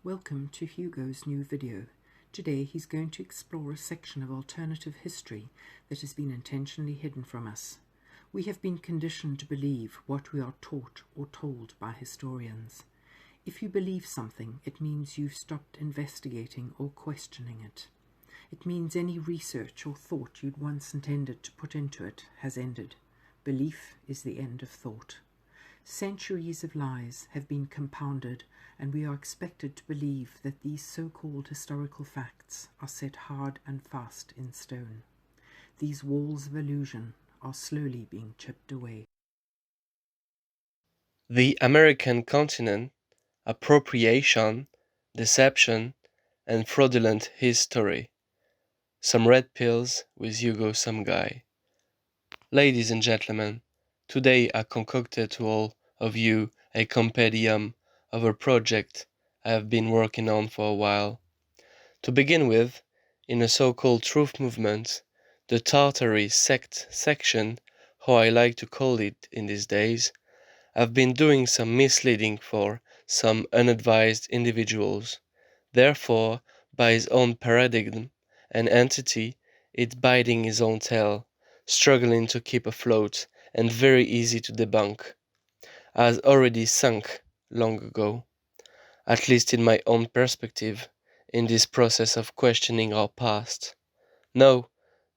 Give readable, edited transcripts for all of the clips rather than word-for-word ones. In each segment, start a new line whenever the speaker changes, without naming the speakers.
Welcome to Hugo's new video. Today he's going to explore a section of alternative history that has been intentionally hidden from us. We have been conditioned to believe what we are taught or told by historians. If you believe something, it means you've stopped investigating or questioning it. It means any research or thought you'd once intended to put into it has ended. Belief is the end of thought. Centuries of lies have been compounded, and we are expected to believe that these so-called historical facts are set hard and fast in stone. These walls of illusion are slowly being chipped away.
The American continent, appropriation, deception, and fraudulent history. Some red pills with Hugo Someguy. Ladies and gentlemen, today I concocted to all of you a compedium of a project I have been working on for a while. To begin with, in a so-called truth movement, the Tartary Sect Section, how I like to call it in these days, I've been doing some misleading for some unadvised individuals. Therefore, by his own paradigm and entity, it's biting his own tail, struggling to keep afloat and very easy to debunk, has already sunk long ago, at least in my own perspective, in this process of questioning our past. No,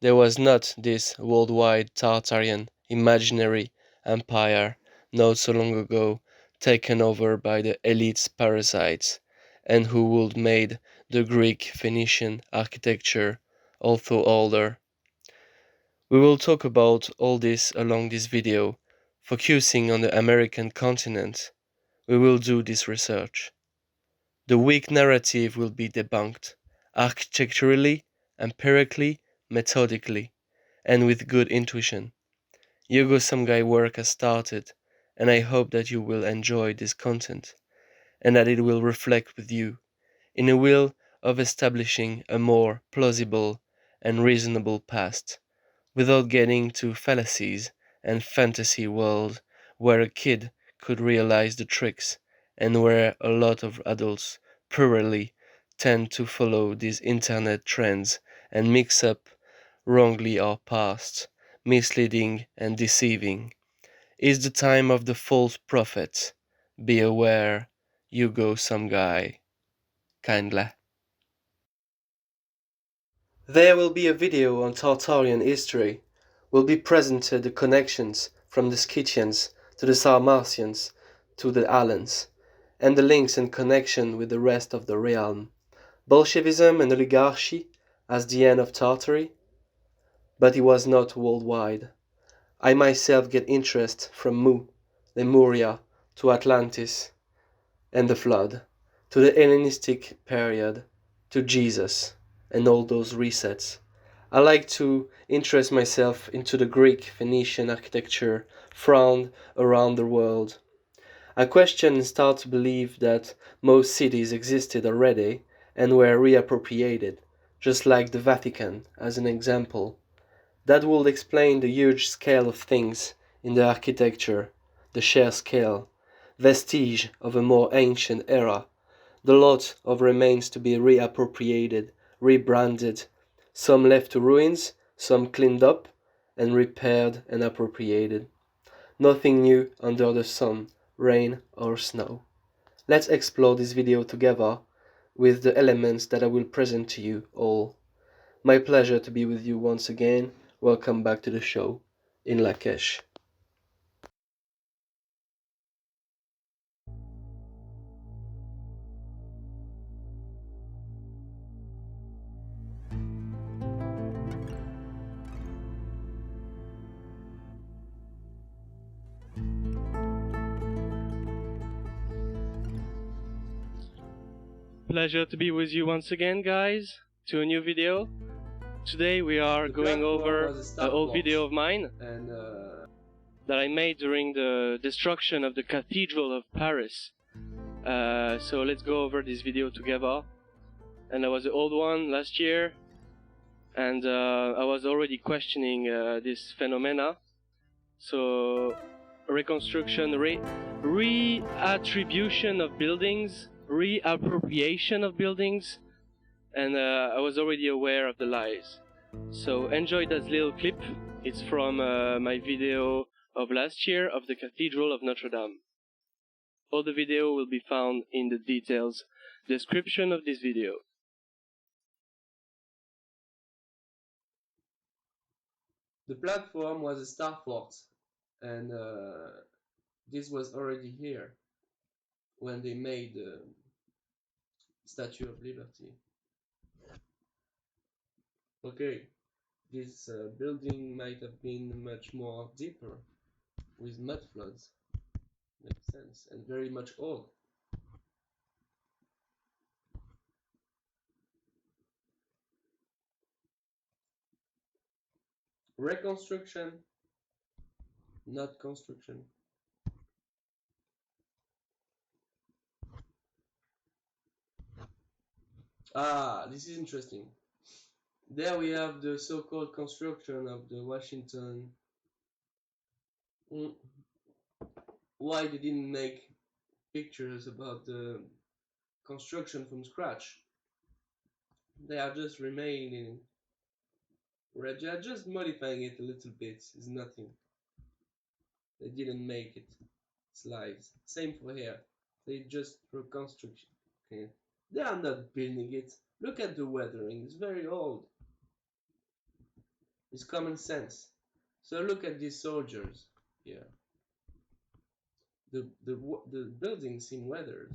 there was not this worldwide Tartarian imaginary empire not so long ago taken over by the elite's parasites, and who would made the Greek Fenitian architecture although older. We will talk about all this along this video, focusing on the American continent. We will do this research. The weak narrative will be debunked, architecturally, empirically, methodically, and with good intuition. Hugo Someguy work has started, and I hope that you will enjoy this content, and that it will reflect with you, in a will of establishing a more plausible and reasonable past, without getting to fallacies and fantasy world where a kid could realize the tricks, and where a lot of adults poorly tend to follow these internet trends and mix up wrongly our past, misleading and deceiving. Is the time of the false prophet. Be aware, Hugo Someguy. Kindly. There will be a video on Tartarian history. Will be presented the connections from the Scythians to the Sarmatians to the Alans, and the links and connection with the rest of the realm. Bolshevism and oligarchy as the end of Tartary, but it was not worldwide. I myself get interest from Mu, Lemuria, to Atlantis, and the flood, to the Hellenistic period, to Jesus, and all those resets. I like to interest myself into the Greek Phoenician architecture found around the world. I question and start to believe that most cities existed already and were reappropriated, just like the Vatican, as an example. That would explain the huge scale of things in the architecture, the sheer scale, vestige of a more ancient era, the lot of remains to be reappropriated, rebranded, some left to ruins, some cleaned up and repaired and appropriated. Nothing new under the sun, rain or snow. Let's explore this video together with the elements that I will present to you all. My pleasure to be with you once again. Welcome back to the show in Lakesh.
Pleasure to be with you once again, guys, to a new video. Today we are going over an old video of mine that I made during the destruction of the Cathedral of Paris. So let's go over this video together. And that was the old one last year, and I was already questioning this phenomena. So reconstruction, reattribution of buildings reappropriation of buildings, and I was already aware of the lies. So enjoy that little clip. It's from my video of last year of the Cathedral of Notre Dame. All the video will be found in the details description of this video.
The platform was a starfort, and this was already here when they made the Statue of Liberty. Okay, this building might have been much more deeper with mud floods. Makes sense, and very much old. Reconstruction, not construction. Ah, this is interesting. There we have the so-called construction of the Washington. Why they didn't make pictures about the construction from scratch? They are just remaining. They are just modifying it a little bit. It's nothing. They didn't make it. It's lies. Same for here. They just reconstruction. Okay. They are not building it. Look at the weathering. It's very old. It's common sense. So look at these soldiers here. The buildings seem weathered.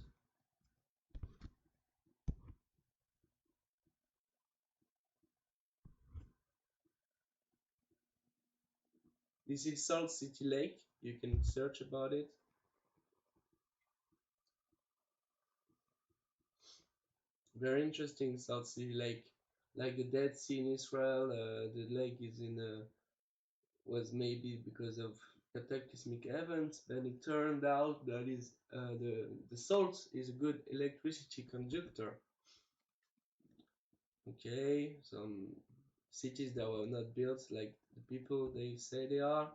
This is Salt City Lake. You can search about it. Very interesting, Salt City Lake. Like the Dead Sea in Israel, the lake is was maybe because of cataclysmic events, but it turned out that the salt is a good electricity conductor. Okay, some cities that were not built like the people they say they are,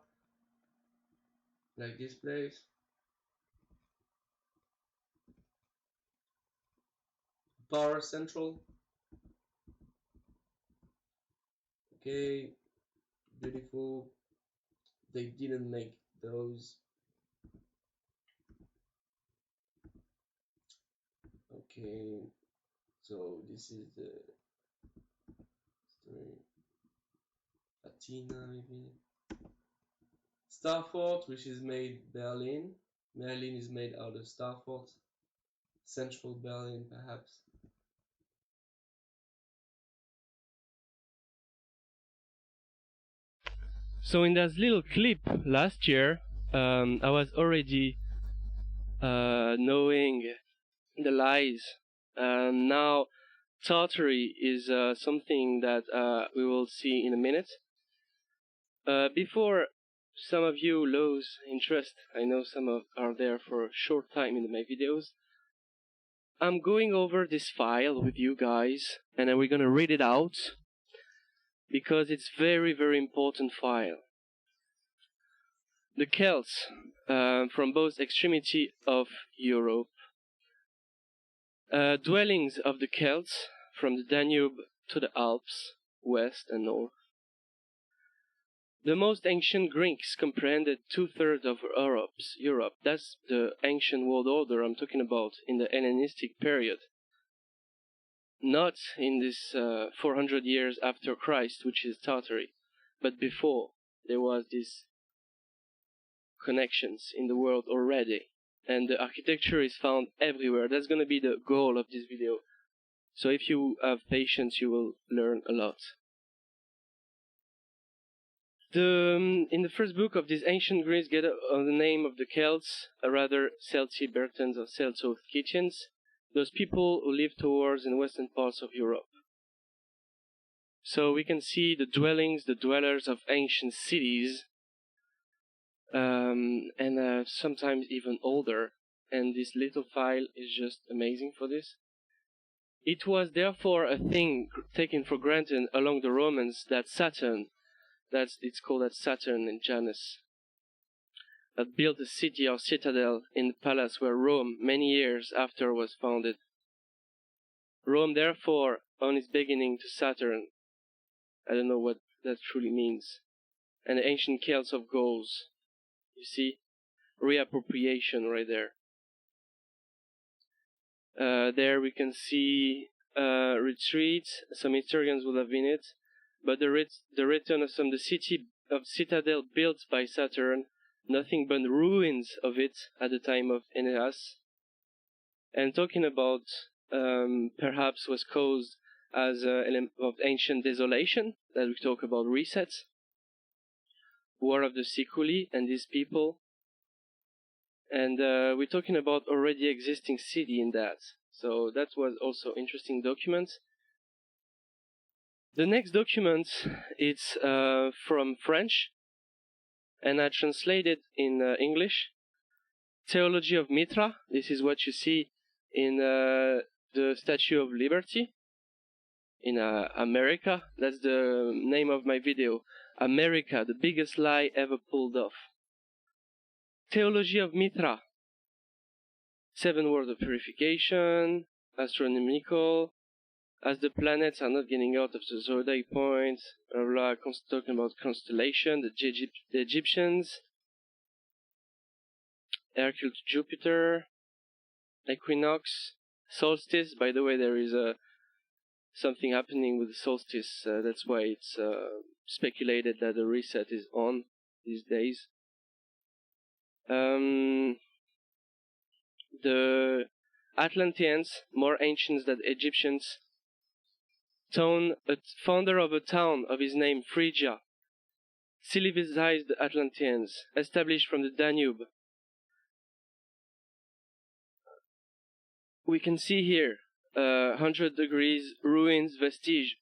like this place. Power Central. Okay, beautiful. They didn't make those. Okay, so this is the story. Athena, maybe. Starfort, which is made Berlin. Berlin is made out of Starfort. Central Berlin, perhaps.
So in that little clip last year, I was already knowing the lies. Now Tartary is something that we will see in a minute. Before some of you lose interest, I know some are there for a short time in my videos, I'm going over this file with you guys, and then we're gonna read it out, because it's very, very important file. The Celts, from both extremity of Europe, dwellings of the Celts from the Danube to the Alps, west and north. The most ancient Greeks comprehended 2/3 of Europe. That's the ancient world order I'm talking about in the Hellenistic period. Not in this 400 years after Christ, which is Tartary, but before there was these connections in the world already. And the architecture is found everywhere. That's going to be the goal of this video. So if you have patience, you will learn a lot. In the first book of this ancient Greece get the name of the Celts, rather Celtibertans or Celtothkitians, those people who live towards in the western parts of Europe. So we can see the dwellings, the dwellers of ancient cities, and sometimes even older, and this little file is just amazing for this. It was therefore a thing taken for granted along the Romans that Saturn, it's called that Saturn and Janus, that built a city or citadel in the palace where Rome, many years after, was founded. Rome, therefore, owed its beginning to Saturn. I don't know what that truly means. And the ancient Celts of Gauls. You see? Reappropriation right there. There we can see retreat. Some historians will have in it. But the return of the city of citadel built by Saturn, nothing but ruins of it at the time of Aeneas. And talking about perhaps was caused as an element of ancient desolation, that we talk about resets, War of the Siculi and these people. And we're talking about already existing city in that. So that was also interesting document. The next document, it's from French, and I translated in English. Theology of Mithra. This is what you see in the Statue of Liberty in America. That's the name of my video. America, the biggest lie ever pulled off. Theology of Mithra. 7 words of purification, astronomical, as the planets are not getting out of the zodiac point, blah, blah, talking about constellation, the Egyptians, Hercule to Jupiter, equinox, solstice. By the way, there is something happening with the solstice. That's why it's speculated that the reset is on these days. The Atlanteans, more ancient than Egyptians, founder of a town of his name, Phrygia, civilized the Atlanteans, established from the Danube. We can see here 100 degrees ruins, vestige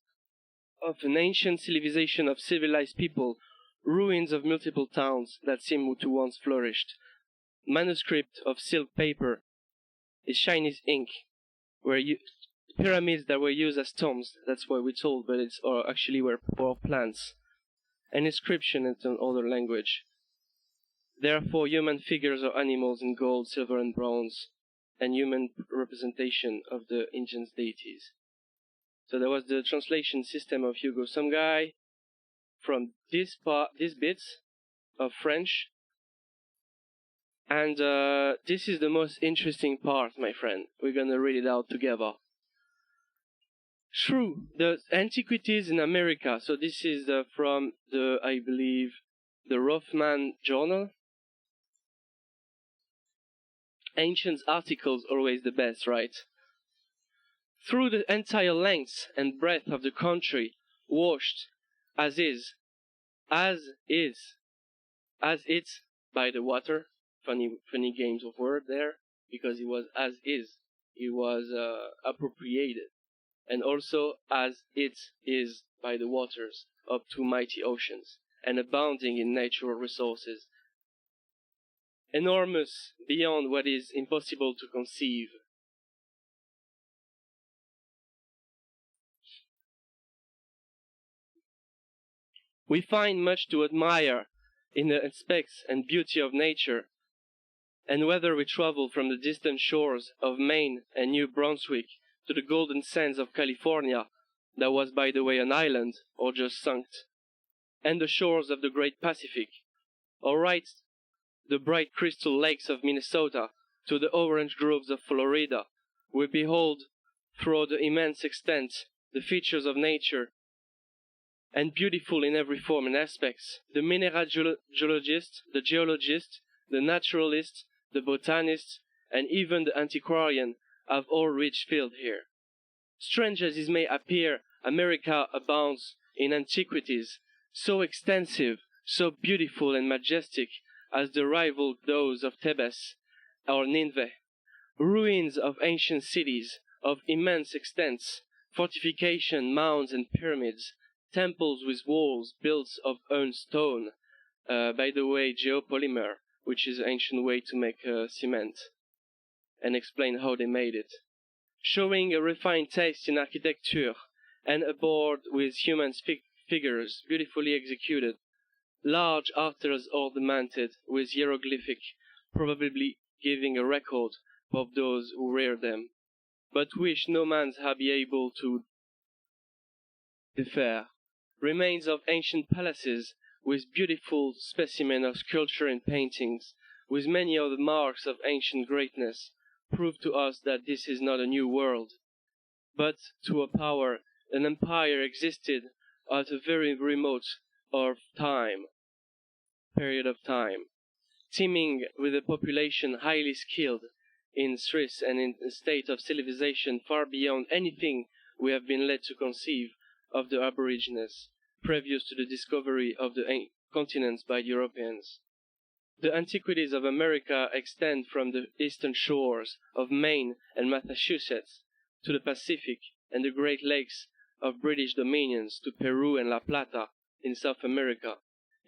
of an ancient civilization of civilized people, ruins of multiple towns that seem to once flourished, manuscript of silk paper, is Chinese ink, pyramids that were used as tombs, that's what we're told, but it's actually were plants, and inscription in other language. Therefore, human figures or animals in gold, silver, and bronze, and human representation of the Indian deities. So there was the translation system of Hugo Someguy from these bits of French. And this is the most interesting part, my friend. We're gonna read it out together. True, the Antiquities in America. So this is from I believe, the Rothman Journal. Ancient articles, always the best, right? Through the entire length and breadth of the country, washed as it's by the water. Funny games of word there, because it was as is. It was appropriated. And also as it is by the waters up to mighty oceans, and abounding in natural resources, enormous beyond what is impossible to conceive. We find much to admire in the aspects and beauty of nature, and whether we travel from the distant shores of Maine and New Brunswick to the golden sands of California, that was by the way an island, or just sunk, and the shores of the great Pacific, or right the bright crystal lakes of Minnesota to the orange groves of Florida, we behold throughout the immense extent the features of nature, and beautiful in every form and aspects. The mineralogist, the geologist, the naturalist, the botanist, and even the antiquarian have all rich field here. Strange as it may appear, America abounds in antiquities, so extensive, so beautiful and majestic as the rival those of Thebes or Nineveh, ruins of ancient cities of immense extents, fortification, mounds and pyramids, temples with walls built of hewn stone, by the way, geopolymer, which is an ancient way to make cement, and explain how they made it, showing a refined taste in architecture, and a board with human figures beautifully executed. large altars ornamented with hieroglyphic, probably giving a record of those who reared them, but which no man has been able to decipher. Remains of ancient palaces with beautiful specimens of sculpture and paintings, with many other marks of ancient greatness, prove to us that this is not a new world, but to a power, an empire existed at a very remote period of time, teeming with a population highly skilled in stress and in a state of civilization far beyond anything we have been led to conceive of the Aborigines previous to the discovery of the continents by Europeans. The Antiquities of America extend from the eastern shores of Maine and Massachusetts to the Pacific and the Great Lakes of British dominions to Peru and La Plata in South America.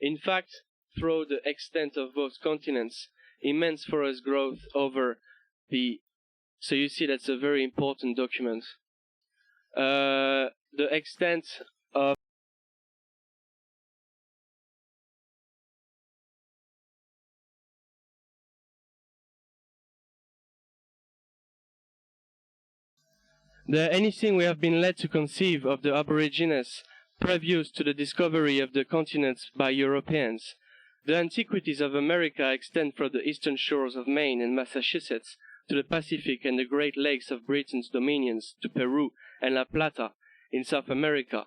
In fact, through the extent of both continents, immense forest growth over the... So you see that's a very important document. The extent of anything we have been led to conceive of the Aborigines previous to the discovery of the continents by Europeans. The Antiquities of America extend from the eastern shores of Maine and Massachusetts to the Pacific and the Great Lakes of Britain's dominions to Peru and La Plata in South America.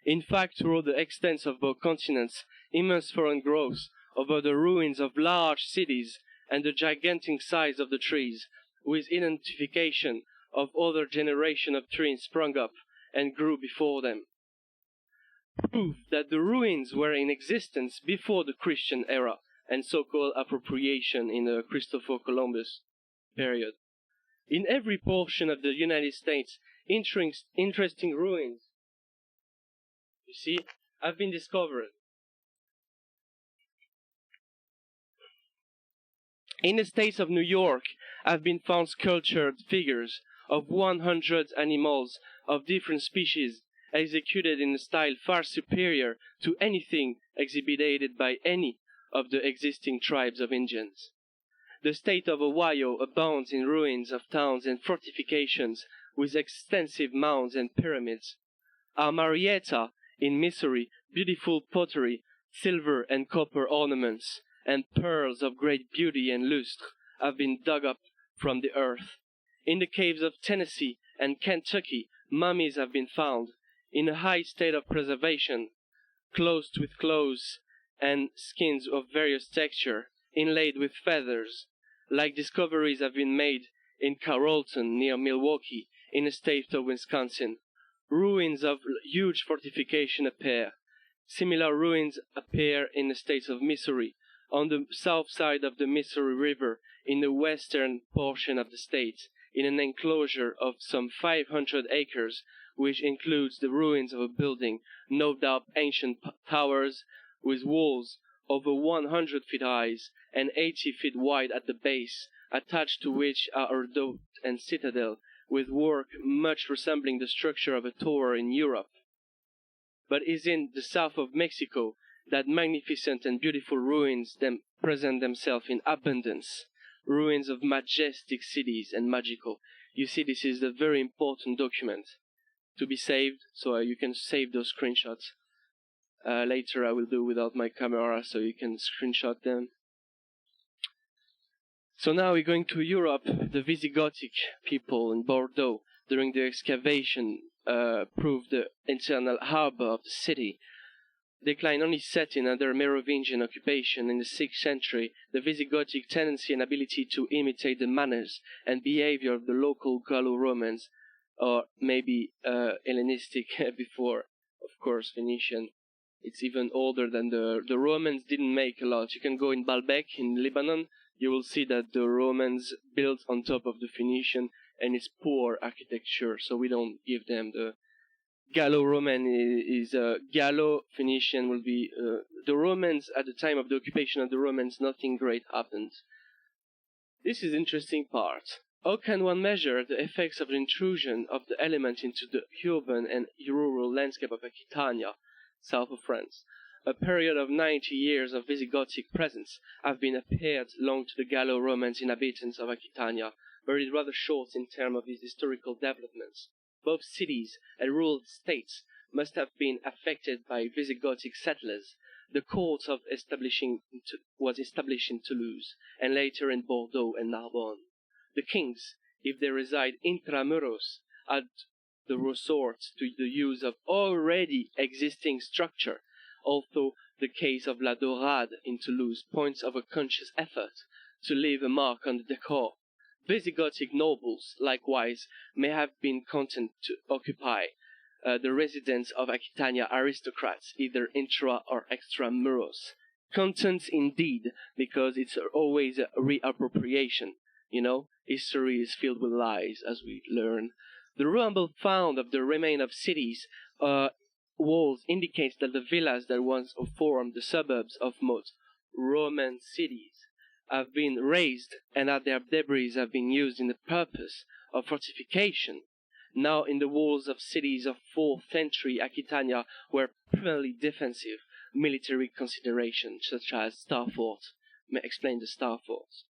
In fact, through the extents of both continents, immense foreign growth over the ruins of large cities and the gigantic size of the trees, with identification of other generation of trees sprung up and grew before them. Proof that the ruins were in existence before the Christian era and so-called appropriation in the Christopher Columbus period. In every portion of the United States, interesting ruins, you see, have been discovered. In the states of New York have been found sculptured figures of 100 animals of different species, executed in a style far superior to anything exhibited by any of the existing tribes of Indians. The state of Ohio abounds in ruins of towns and fortifications with extensive mounds and pyramids. Marietta, in Missouri, beautiful pottery, silver and copper ornaments, and pearls of great beauty and lustre have been dug up from the earth. In the caves of Tennessee and Kentucky, mummies have been found, in a high state of preservation, clothed with clothes and skins of various texture, inlaid with feathers. Like discoveries have been made in Carrollton, near Milwaukee, in the state of Wisconsin. Ruins of huge fortification appear. Similar ruins appear in the state of Missouri, on the south side of the Missouri River, in the western portion of the state, in an enclosure of some 500 acres, which includes the ruins of a building, no doubt ancient towers, with walls over 100 feet high and 80 feet wide at the base, attached to which are a redoubt and citadel, with work much resembling the structure of a tower in Europe. But is in the south of Mexico that magnificent and beautiful ruins present themselves in abundance, ruins of majestic cities and magical. You see, this is a very important document to be saved, so you can save those screenshots. Later I will do without my camera, so you can screenshot them. So now we're going to Europe. The Visigothic people in Bordeaux, during the excavation, proved the internal harbor of the city. Decline only set in under Merovingian occupation in the 6th century, the Visigothic tendency and ability to imitate the manners and behavior of the local Gallo-Romans, or maybe Hellenistic before, of course, Phoenician. It's even older than the Romans didn't make a lot. You can go in Baalbek in Lebanon, you will see that the Romans built on top of the Phoenician, and it's poor architecture, so we don't give them the Gallo-Roman is Gallo-Phoenician will be the Romans at the time of the occupation of the Romans. Nothing great happened. This is interesting part. How can one measure the effects of the intrusion of the element into the urban and rural landscape of Aquitania, south of France? a period of 90 years of Visigothic presence have been appeared long to the Gallo-Romans inhabitants of Aquitania, but it is rather short in terms of its historical developments. Both cities and rural states must have been affected by Visigothic settlers. The court was established in Toulouse, and later in Bordeaux and Narbonne. The kings, if they reside intramuros, had the resort to the use of already existing structure, although the case of La Dorade in Toulouse points of a conscious effort to leave a mark on the decor. Visigothic nobles, likewise, may have been content to occupy the residence of Aquitania aristocrats, either intra or extramuros. Content indeed, because it's always a reappropriation. You know, history is filled with lies, as we learn. The rumble found of the remain of cities walls indicates that the villas that once formed the suburbs of most Roman cities have been razed, and that their debris have been used in the purpose of fortification. Now in the walls of cities of 4th century Aquitania were primarily defensive military considerations, such as star forts. May explain the star forts.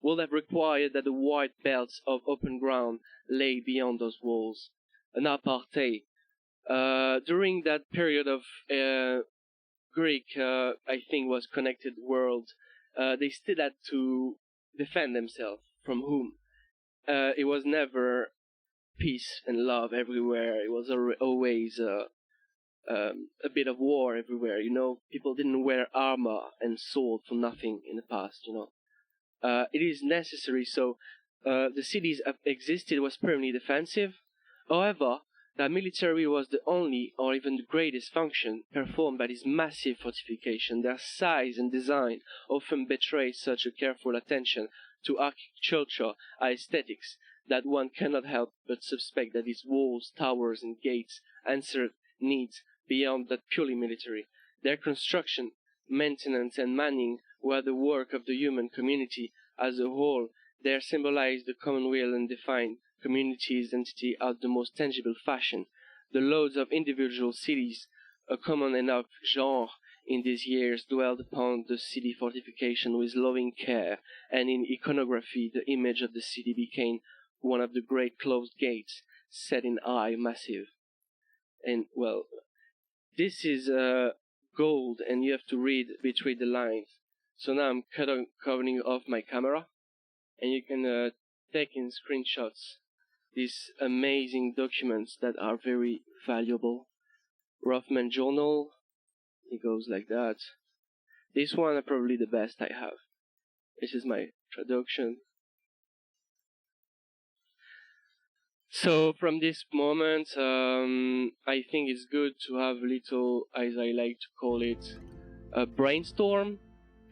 Would have required that the wide belts of open ground lay beyond those walls. An apartheid. During that period of Greek, I think, was connected world, they still had to defend themselves. From whom? It was never peace and love everywhere. It was always a bit of war everywhere. You know, people didn't wear armor and sword for nothing in the past. You know, it is necessary. So the cities existed was primarily defensive. However, the military was the only or even the greatest function performed by this massive fortification. Their size and design often betray such a careful attention to architecture and aesthetics that one cannot help but suspect that its walls, towers, and gates answered needs beyond that purely military. Their construction, maintenance, and manning were the work of the human community as a whole. They symbolized the common will and defined community's identity out the most tangible fashion. The loads of individual cities, a common enough genre in these years, dwelled upon the city fortification with loving care, and in iconography the image of the city became one of the great closed gates, set in high massive. And, well, this is gold, and you have to read between the lines. So now I'm covering off my camera, and you can take in screenshots these amazing documents that are very valuable. Rothman Journal, it goes like that. This one is probably the best I have. This is my traduction. So from this moment, I think it's good to have a little, as I like to call it, a brainstorm,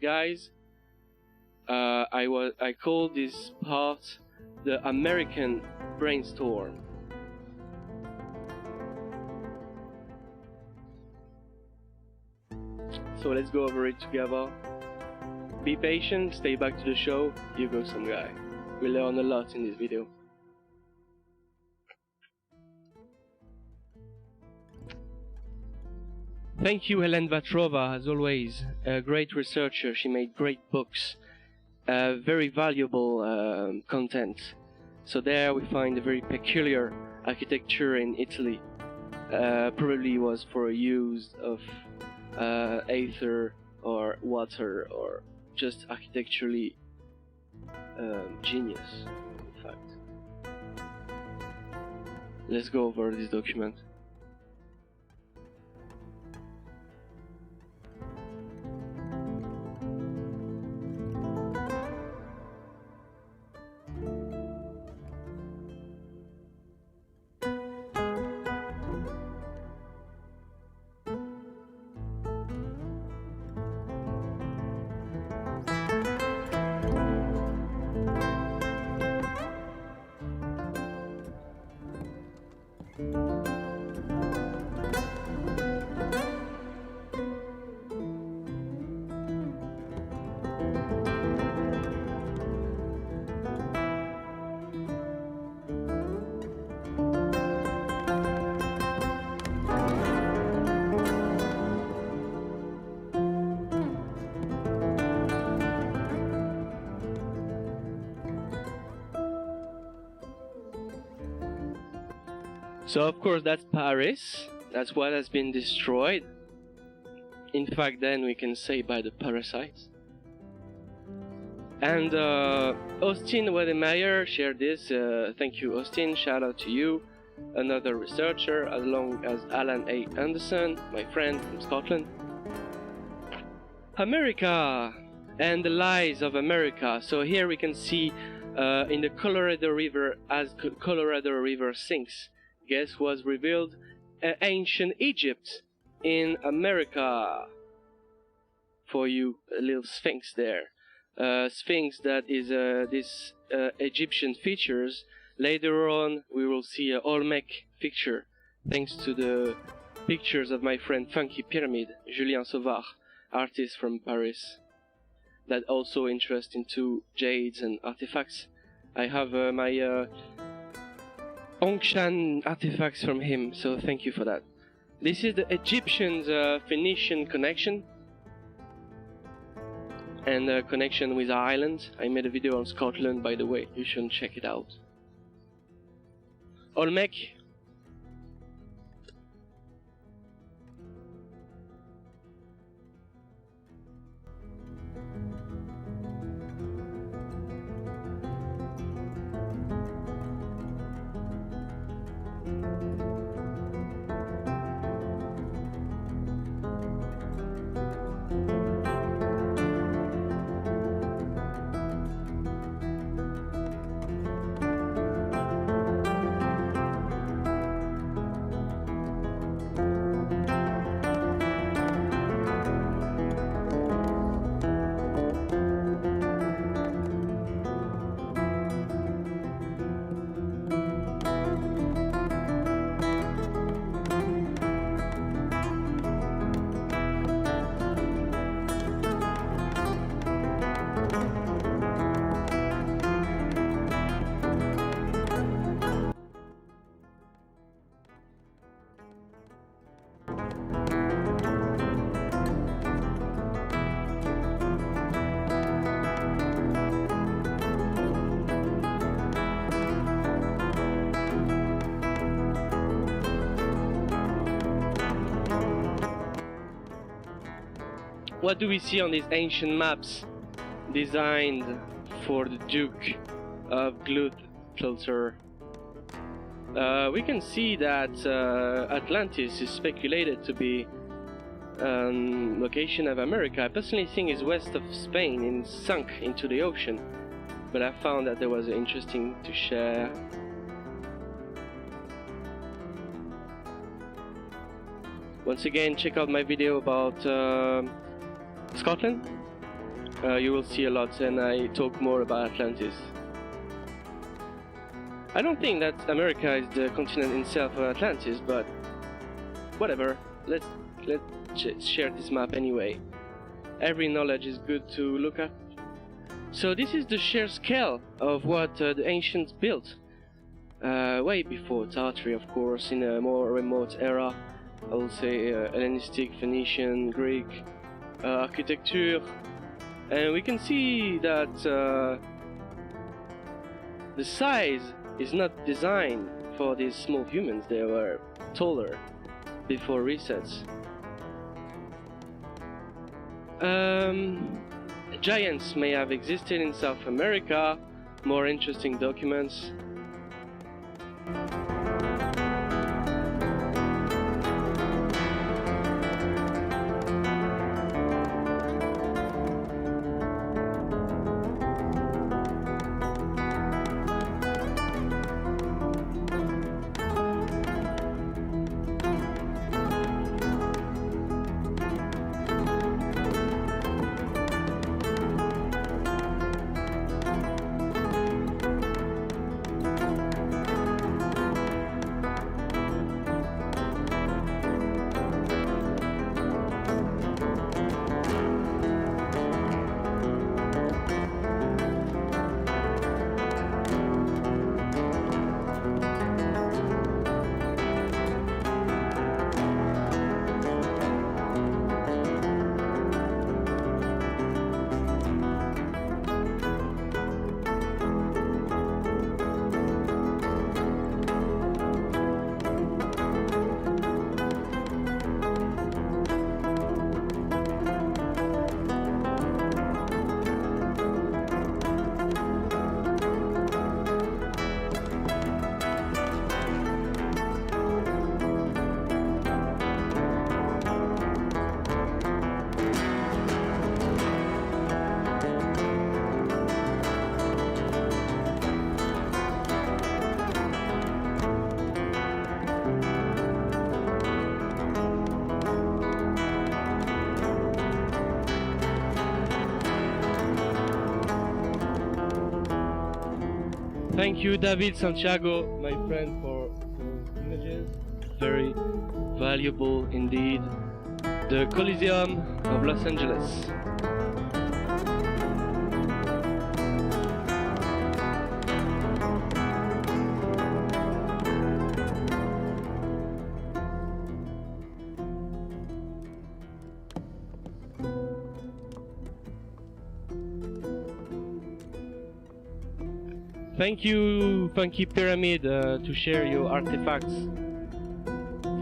guys. I call this part the American brainstorm. So let's go over it together. Be patient, stay back to the show. Hugo Someguy. We learn a lot in this video. Thank you, Helen Vatrova, as always. A great researcher. She made great books. Very valuable content. So there we find a very peculiar architecture in Italy. Probably was for use of ether or water, or just architecturally genius, in fact. Let's go over this document. So of course that's Paris. That's what has been destroyed. In fact, then we can say by the Parasites. And Austin Wedemeyer shared this. Thank you, Austin. Shout out to you. Another researcher, along as Alan A. Anderson, my friend from Scotland. America and the lies of America. So here we can see in the Colorado River, as Colorado River sinks, guess was revealed? Ancient Egypt in America. For you, a little sphinx there. Sphinx that is this Egyptian features. Later on we will see a Olmec picture, thanks to the pictures of my friend Funky Pyramid, Julien Sauvard, artist from Paris, that also interest into jades and artifacts. I have my Ongshan artifacts from him, so thank you for that. This is the Egyptians Fenitian connection and connection with Ireland. I made a video on Scotland, by the way, you should check it out. Olmec. What do we see on these ancient maps designed for the Duke of Gloucester? We can see that Atlantis is speculated to be location of America. I personally think it's west of Spain and sunk into the ocean, but I found that there was interesting to share. Once again, check out my video about Scotland. You will see a lot, and I talk more about Atlantis. I don't think that America is the continent itself of Atlantis, but whatever. Let's share this map anyway. Every knowledge is good to look at. So this is the sheer scale of what the ancients built. Way before Tartary, of course, in a more remote era. I will say Hellenistic, Phoenician, Greek architecture, and we can see that the size is not designed for these small humans. They were taller before resets. Giants may have existed in South America. More interesting documents. Thank you, David Santiago, my friend, for those images. Very valuable indeed. The Coliseum of Los Angeles. Thank you, Funky Pyramid, to share your artifacts.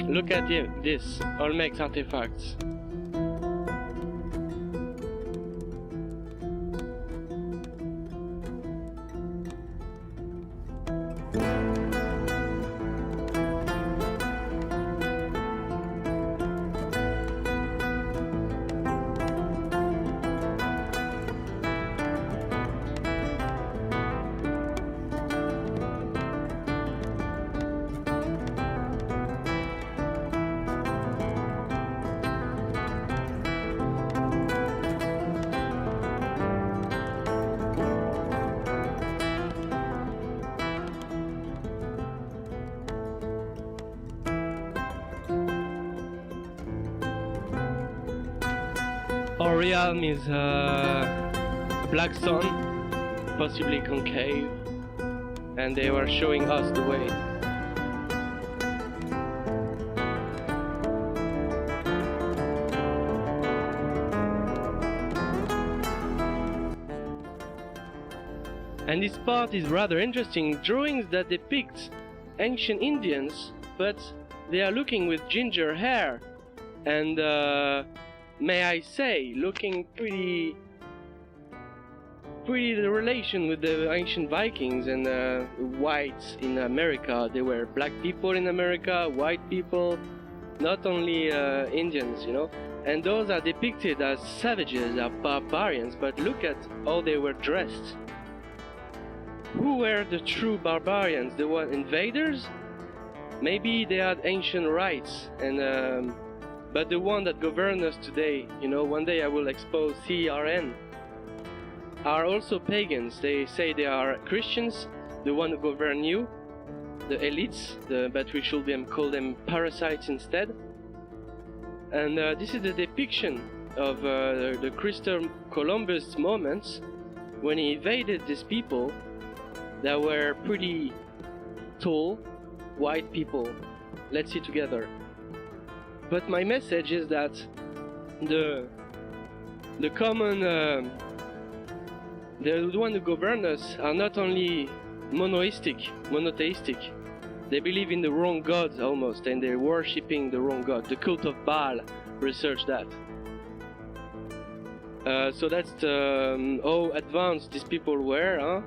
Look at this, Olmec's artifacts. Our realm is black stone, possibly concave, and they were showing us the way. And this part is rather interesting. Drawings that depict ancient Indians, but they are looking with ginger hair and may I say, looking pretty the relation with the ancient Vikings and whites in America. There were black people in America, white people, not only Indians, you know. And those are depicted as savages, as barbarians, but look at how they were dressed. Who were the true barbarians? The one invaders? Maybe they had ancient rites and but the one that govern us today, you know, one day I will expose CRN, are also pagans. They say they are Christians, the one who govern you, the elites, but we should call them parasites instead. And this is the depiction of the Christopher Columbus moments when he invaded these people that were pretty tall, white people. Let's see together. But my message is that the common, the one who govern us are not only monotheistic. They believe in the wrong gods almost, and they're worshipping the wrong god. The cult of Baal, research that. So that's how advanced these people were, huh?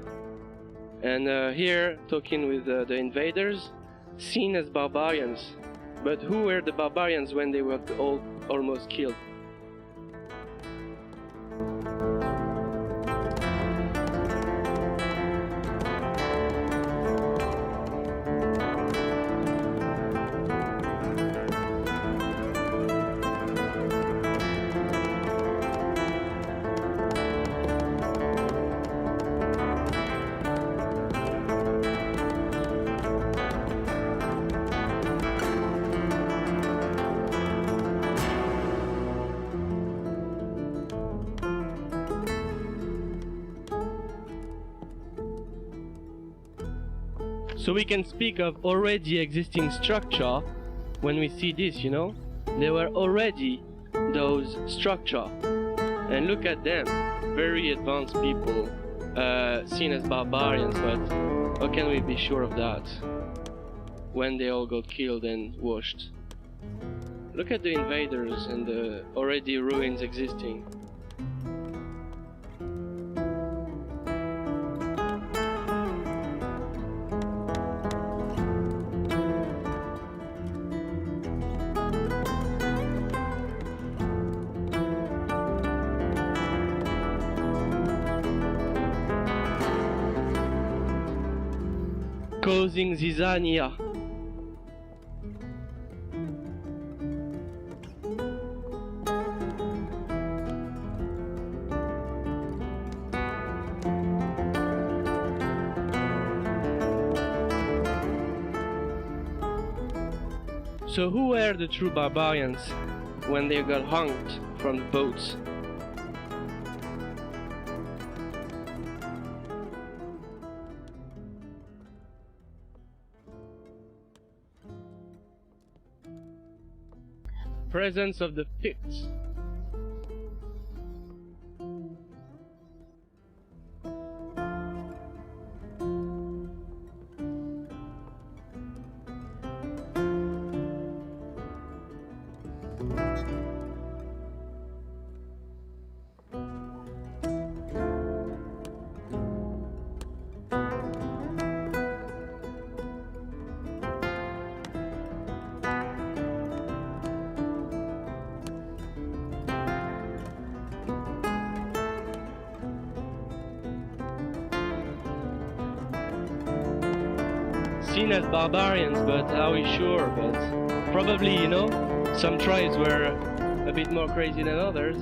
And here, talking with the invaders, seen as barbarians. But who were the barbarians when they were all almost killed? So we can speak of already existing structure when we see this, you know? There were already those structure. And look at them, very advanced people, seen as barbarians, but how can we be sure of that when they all got killed and washed? Look at the invaders and the already ruins existing. Causing zizania. So who were the true barbarians when they got hung from the boats? Presence of the Picts. Seen as barbarians, but are we sure? But probably, you know, some tribes were a bit more crazy than others.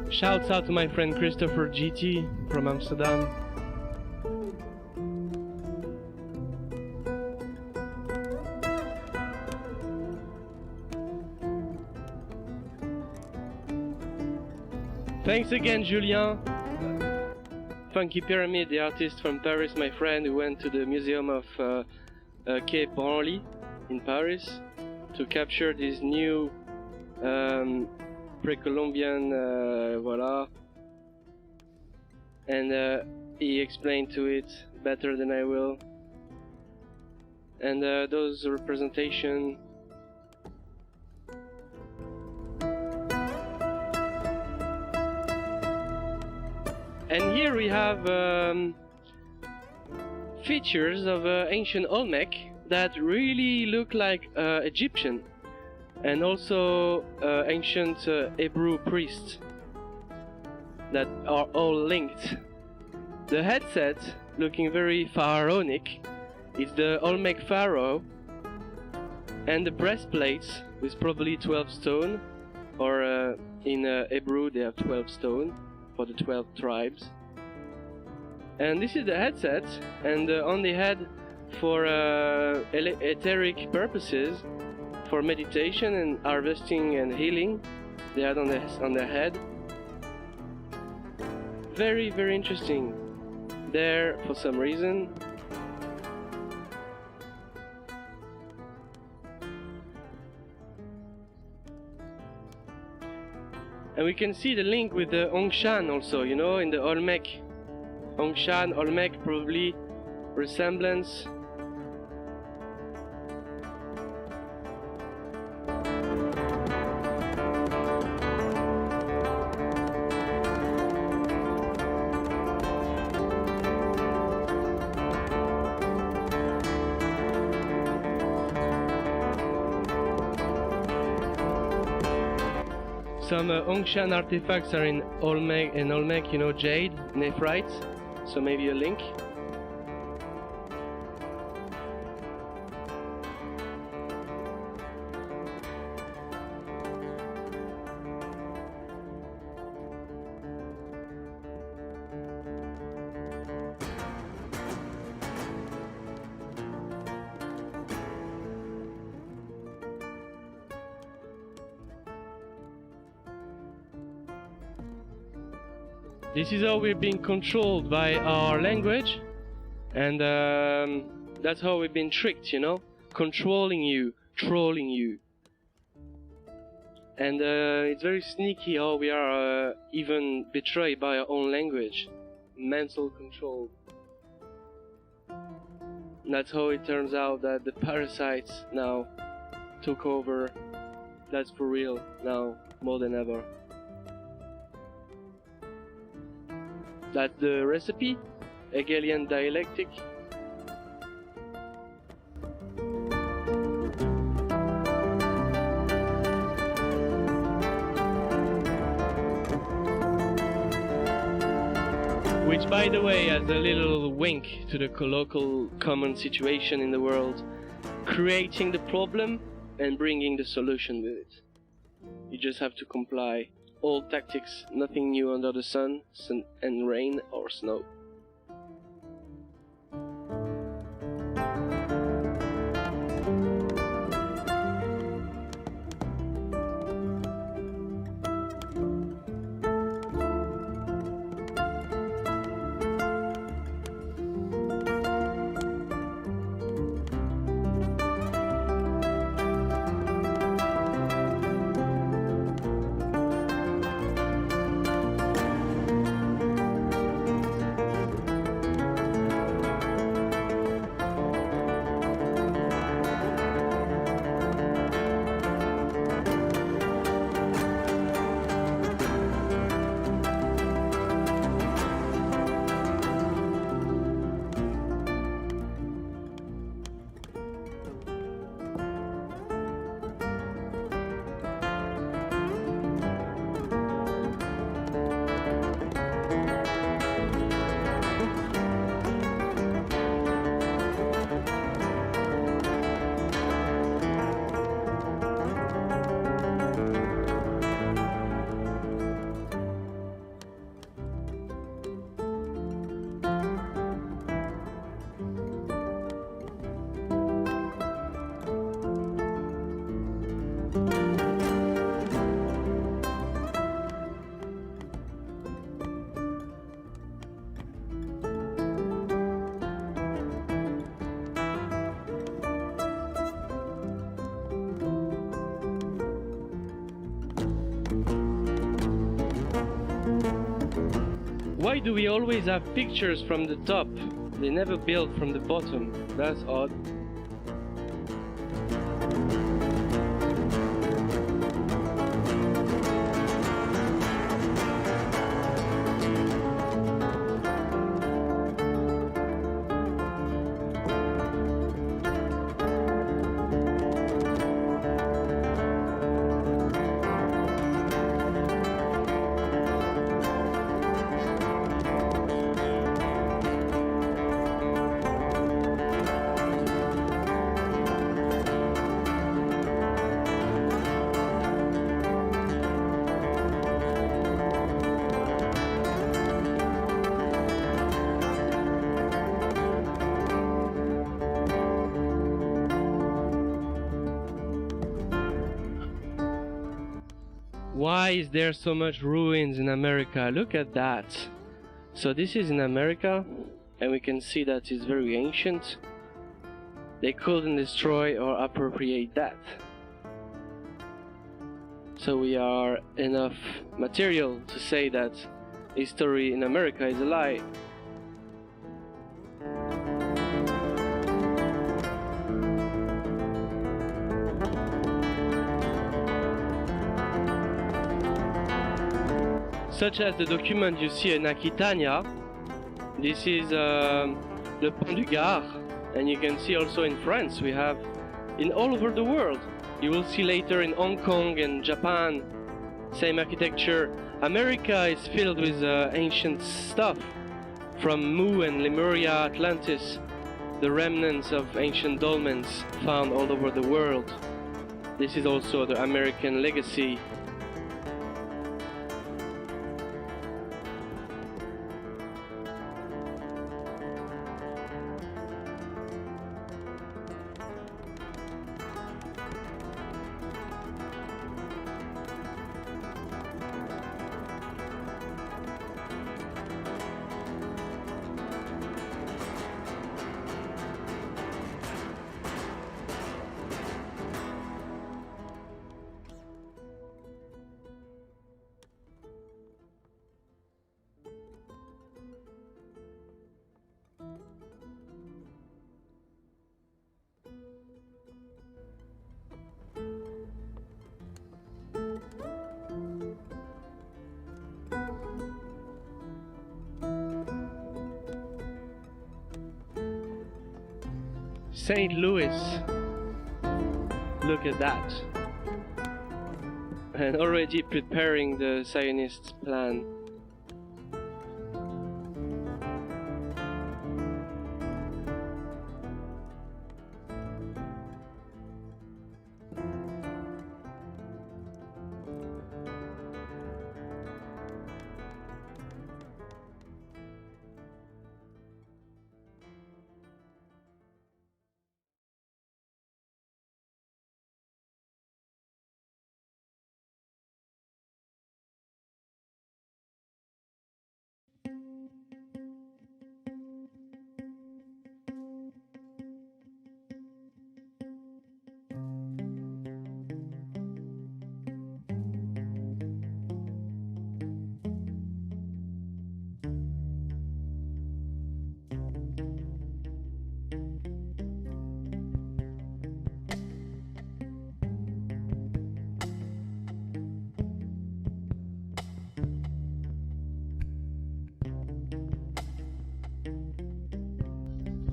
Shouts out to my friend Christopher GT from Amsterdam. Thanks again, Julien. Funky Pyramid, the artist from Paris, my friend, who went to the Museum of Quai Branly in Paris to capture this new pre-Columbian, voila, and he explained to it better than I will, and those representation and here we have features of ancient Olmec that really look like Egyptian. And also ancient Hebrew priests that are all linked. The headset, looking very pharaonic, is the Olmec pharaoh, and the breastplates with probably 12 stone, or in Hebrew they have 12 stone for the 12 tribes. And this is the headset, and on the head for etheric purposes, for meditation and harvesting and healing, they had on their head. Very, very interesting. There, for some reason. And we can see the link with the Hongshan also, you know, in the Olmec. Hongshan, Olmec, probably resemblance. Some Hongshan artifacts are in Olmec, you know, jade, nephrite, so maybe a link. This is how we're being controlled by our language, and that's how we've been tricked, you know, controlling you, trolling you. And it's very sneaky how we are even betrayed by our own language, mental control. And that's how it turns out that the parasites now took over. That's for real now, more than ever. That's the recipe, Hegelian dialectic. Which, by the way, has a little wink to the local common situation in the world, creating the problem and bringing the solution with it. You just have to comply. Old tactics, nothing new under the sun and rain or snow. Why do we always have pictures from the top? They never build from the bottom. That's odd. Why is there so much ruins in America? Look at that. So this is in America, and we can see that it's very ancient. They couldn't destroy or appropriate that. So we are enough material to say that history in America is a lie. Such as the document you see in Aquitania. This is Le Pont du Gard, and you can see also in France we have in all over the world. You will see later in Hong Kong and Japan, same architecture. America is filled with ancient stuff from Mu and Lemuria, Atlantis, the remnants of ancient dolmens found all over the world. This is also the American legacy. St. Louis. Look at that. And already preparing the Zionists' plan.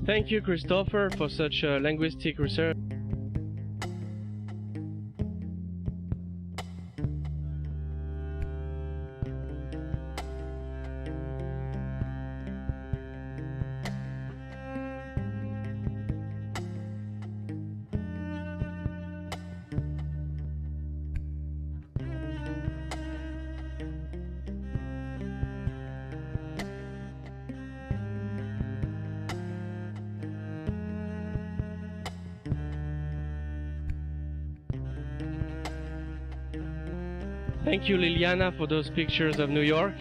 Thank you, Christopher, for such linguistic research. Thank you, Liliana, for those pictures of New York.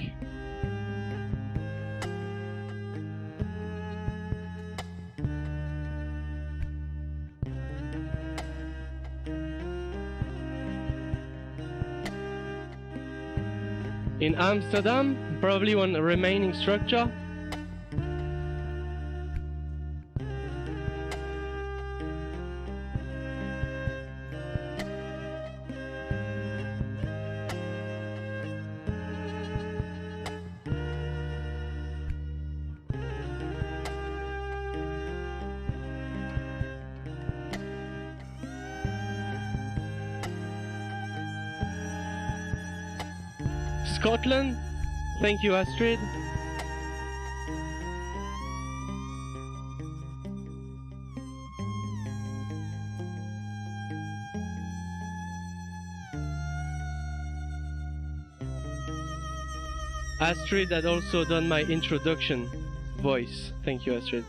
In Amsterdam, probably one remaining structure. Scotland, thank you, Astrid. Astrid had also done my introduction voice. Thank you, Astrid.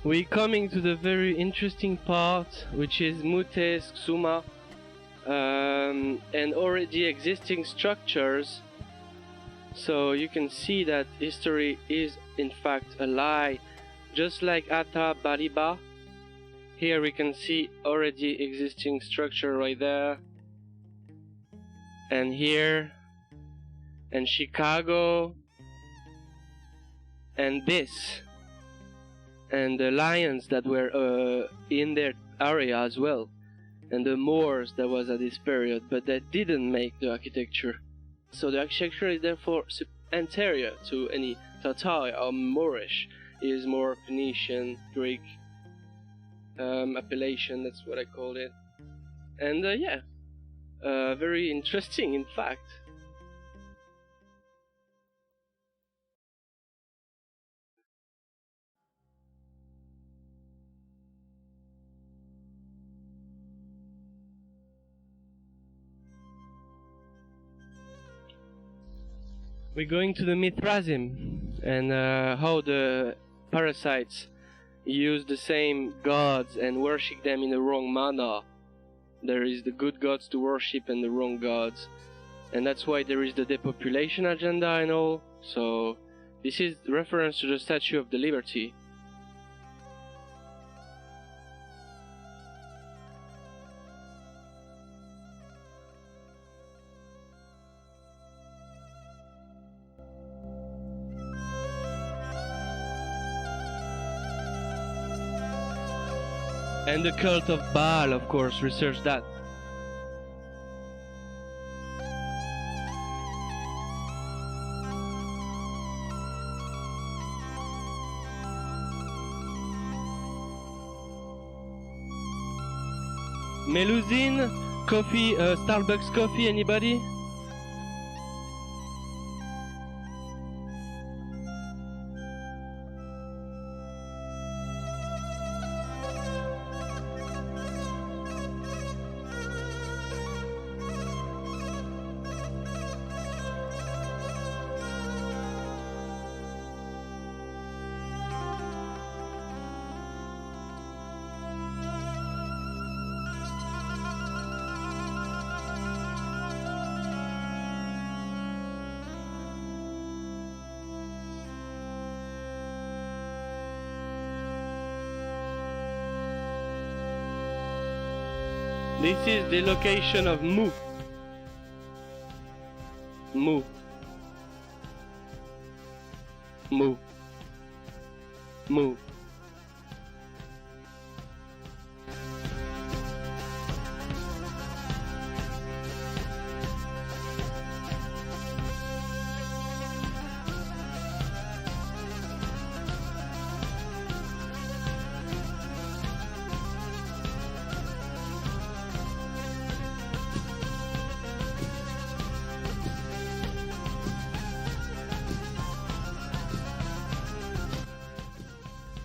We're coming to the very interesting part, which is mutes, xuma, and already existing structures. So you can see that history is in fact a lie, just like Ata Bariba. Here we can see already existing structure right there, and here, and Chicago, and this, and the lions that were in their area as well, and the Moors that was at this period, but that didn't make the architecture. So the architecture is therefore anterior to any Tartary or Moorish. It is more Phoenician, Greek, appellation, that's what I call it. And yeah, very interesting in fact. We're going to the Mithrasim and how the Parasites use the same gods and worship them in the wrong manner. There is the good gods to worship and the wrong gods, and that's why there is the depopulation agenda and all. So this is reference to the Statue of the Liberty. And the cult of Baal, of course, research that. Melusine, coffee, Starbucks coffee, anybody? This is the location of Mu. Mu. Mu. Mu.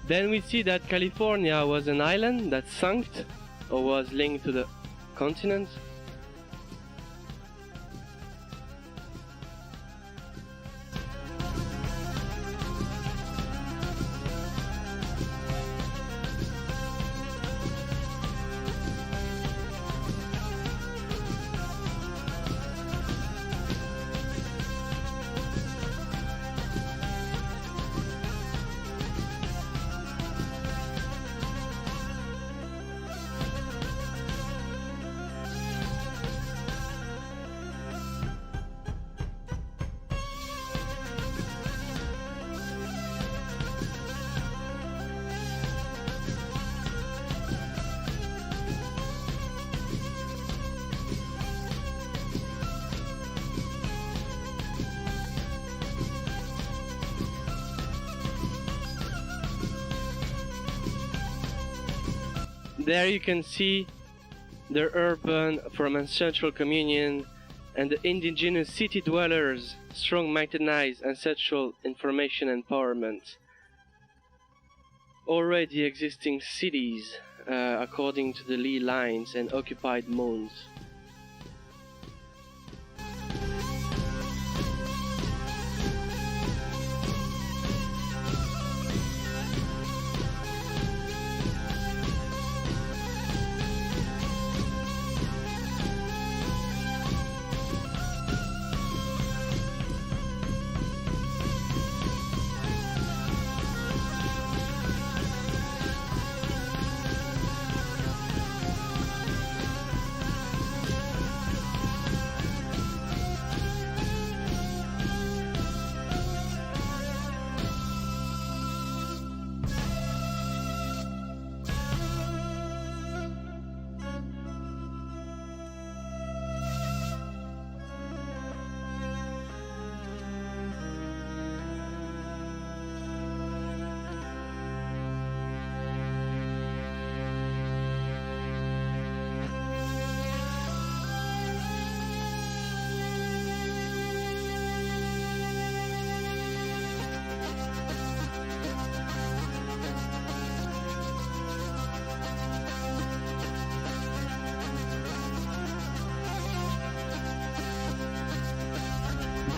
Then we see that California was an island that sunk or was linked to the continent. There you can see the urban from ancestral communion and the indigenous city dwellers' strong mechanized ancestral information empowerment. Already existing cities according to the Lee lines and occupied mounds.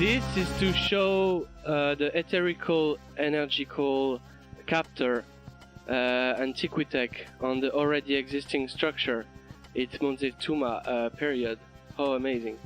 This is to show the etherical energical captor Antiquitic on the already existing structure. It's Montezuma period. How amazing.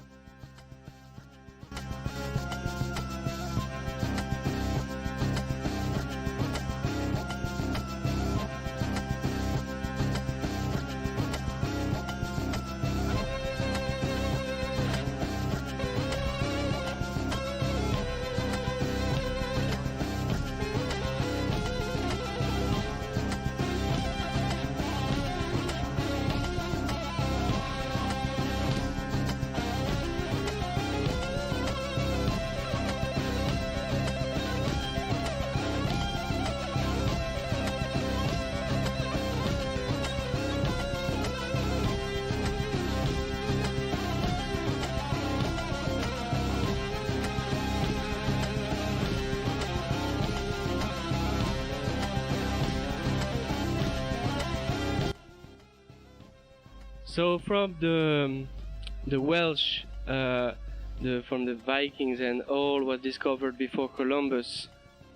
So from the Welsh, from the Vikings and all was discovered before Columbus,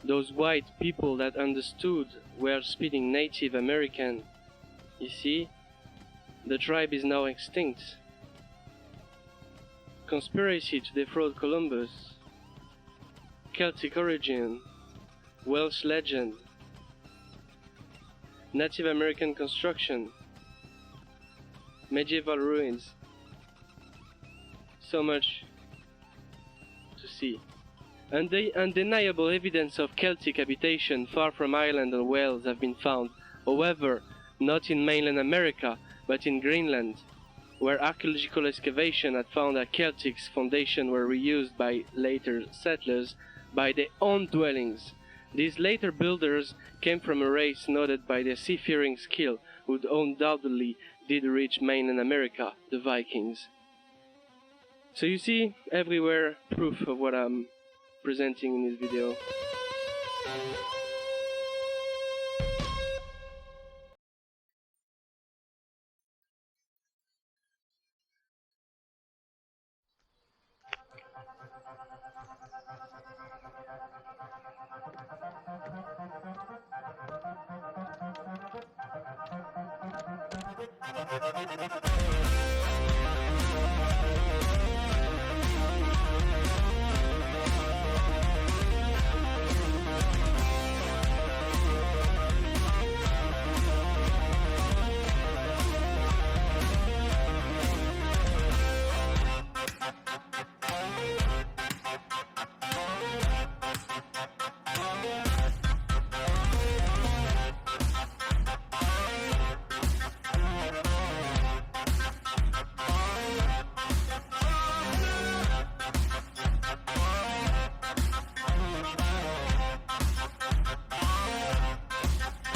those white people that understood were speaking Native American. You see, the tribe is now extinct. Conspiracy to defraud Columbus, Celtic origin, Welsh legend, Native American construction, medieval ruins. So much to see. And the undeniable evidence of Celtic habitation far from Ireland and Wales have been found, however, not in mainland America, but in Greenland, where archaeological excavation had found that Celtic's foundations were reused by later settlers by their own dwellings. These later builders came from a race noted by their seafaring skill, who undoubtedly did reach mainland America, the Vikings. So you see everywhere proof of what I'm presenting in this video.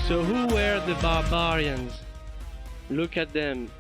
So who were the Barbarians? Look at them.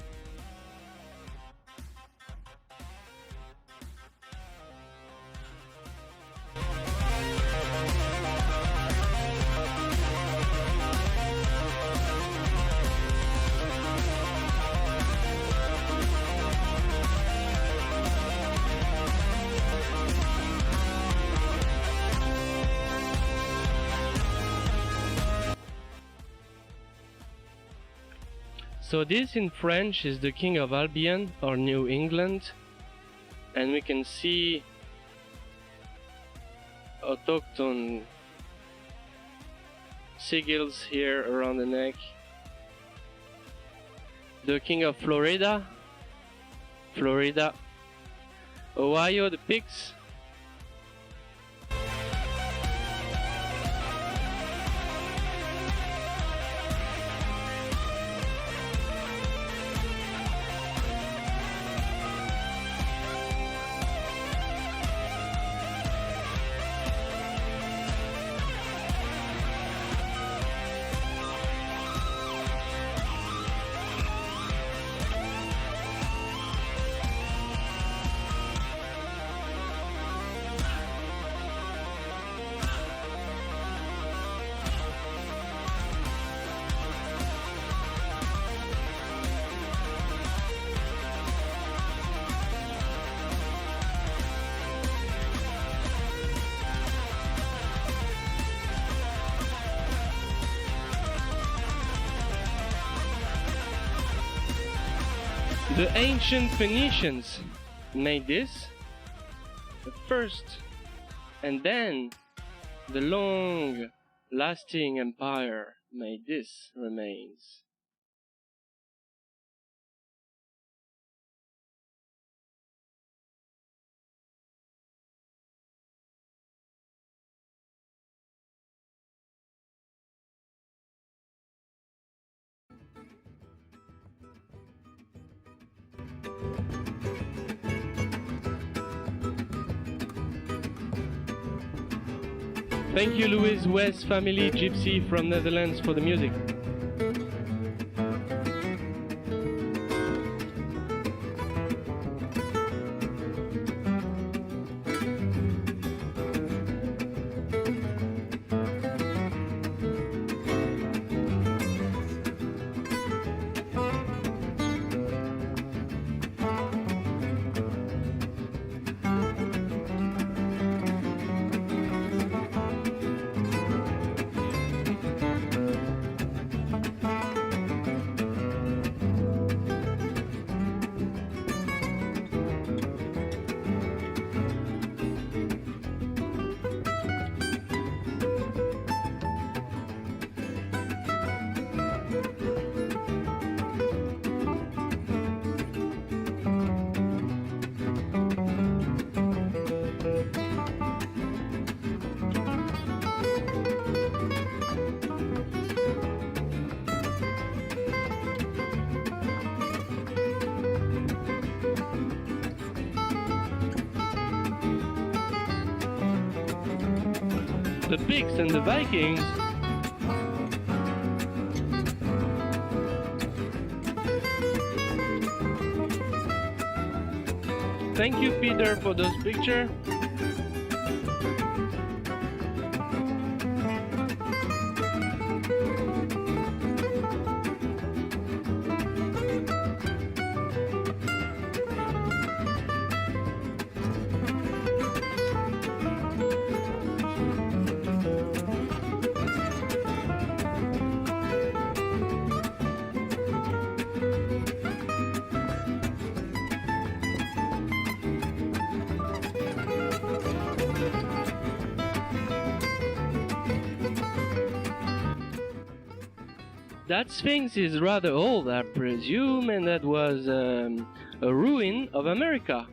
So this in French is the King of Albion or New England, and we can see autochthon sigils here around the neck. The King of Florida, Ohio, the pigs. The ancient Phoenicians made this first, and then the long-lasting empire made this remains. Thank you, Louis West family Gypsy from Netherlands for the music. The Picts and the Vikings. Thank you, Peter, for those pictures. That Sphinx is rather old, I presume, and that was a ruin of America.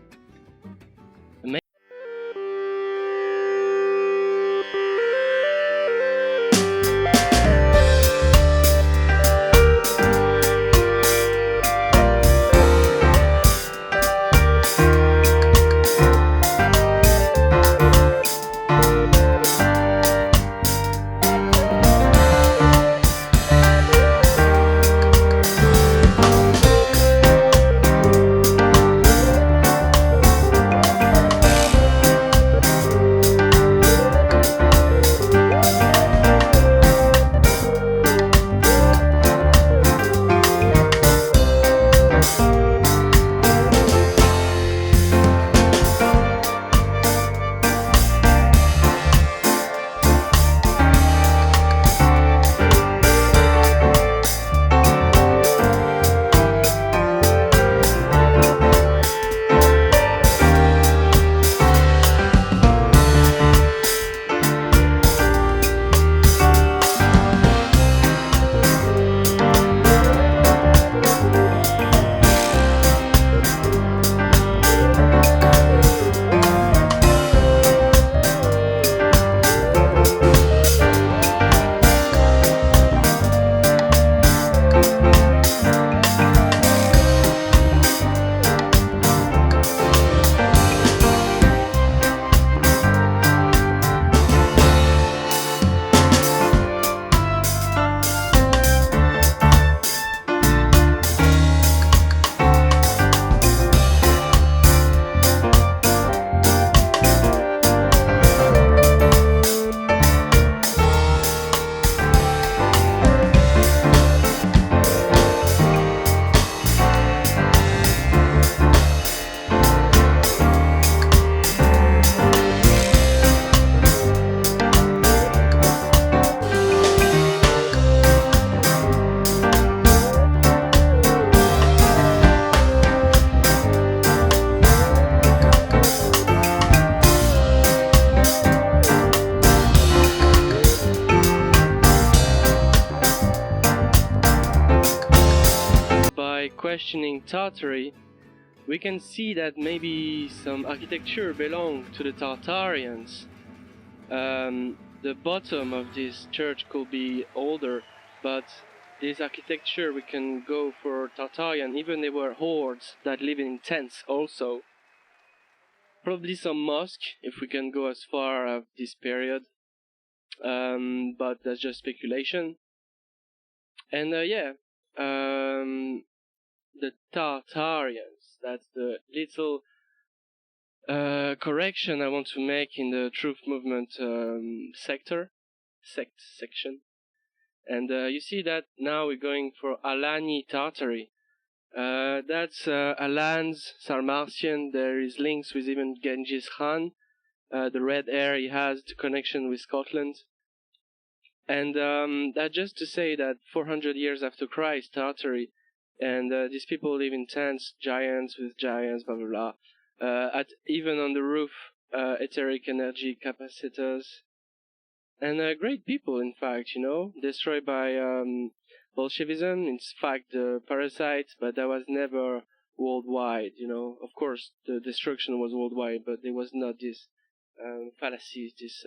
by questioning Tartary, we can see that maybe some architecture belonged to the Tartarians. The bottom of this church could be older, but this architecture we can go for Tartarian. Even they were hordes that live in tents also. Probably some mosque if we can go as far as this period, but that's just speculation. And the Tartarians, that's the little correction I want to make in the truth movement sect section. And you see that now we're going for Alani Tartary. That's Alan's Sarmatian. There is links with even Genghis Khan. The red hair he has, the connection with Scotland. And that just to say that 400 years after Christ, Tartary, and these people live in tents, giants with giants, blah blah blah. Even on the roof, etheric energy capacitors. And great people, in fact, destroyed by Bolshevism. In fact, the Parasites, but that was never worldwide, Of course, the destruction was worldwide, but there was not this falacies, this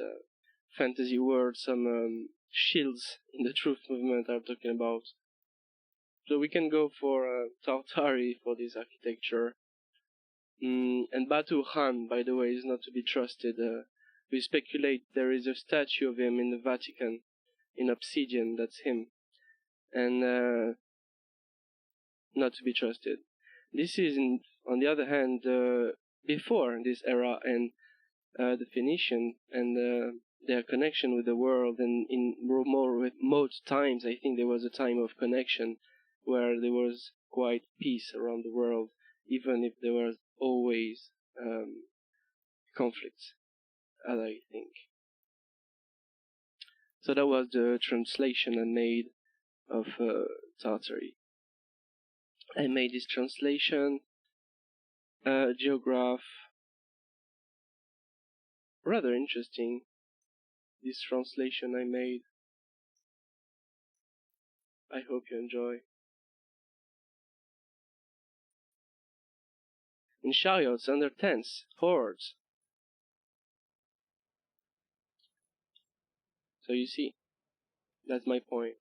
fantasy world, some shields in the truth movement are talking about. So we can go for Tartary for this architecture. And Batu Khan, by the way, is not to be trusted. We speculate there is a statue of him in the Vatican, in obsidian, that's him. And not to be trusted. This is, on the other hand, before this era, and the Fenitian, and their connection with the world, and in more remote times, I think there was a time of connection where there was quite peace around the world, even if there was always conflicts, as I think. So that was the translation I made of Tartary. I made this translation, geograph, rather interesting, this translation I made. I hope you enjoy. In chariots under tents, hordes. So you see, that's my point.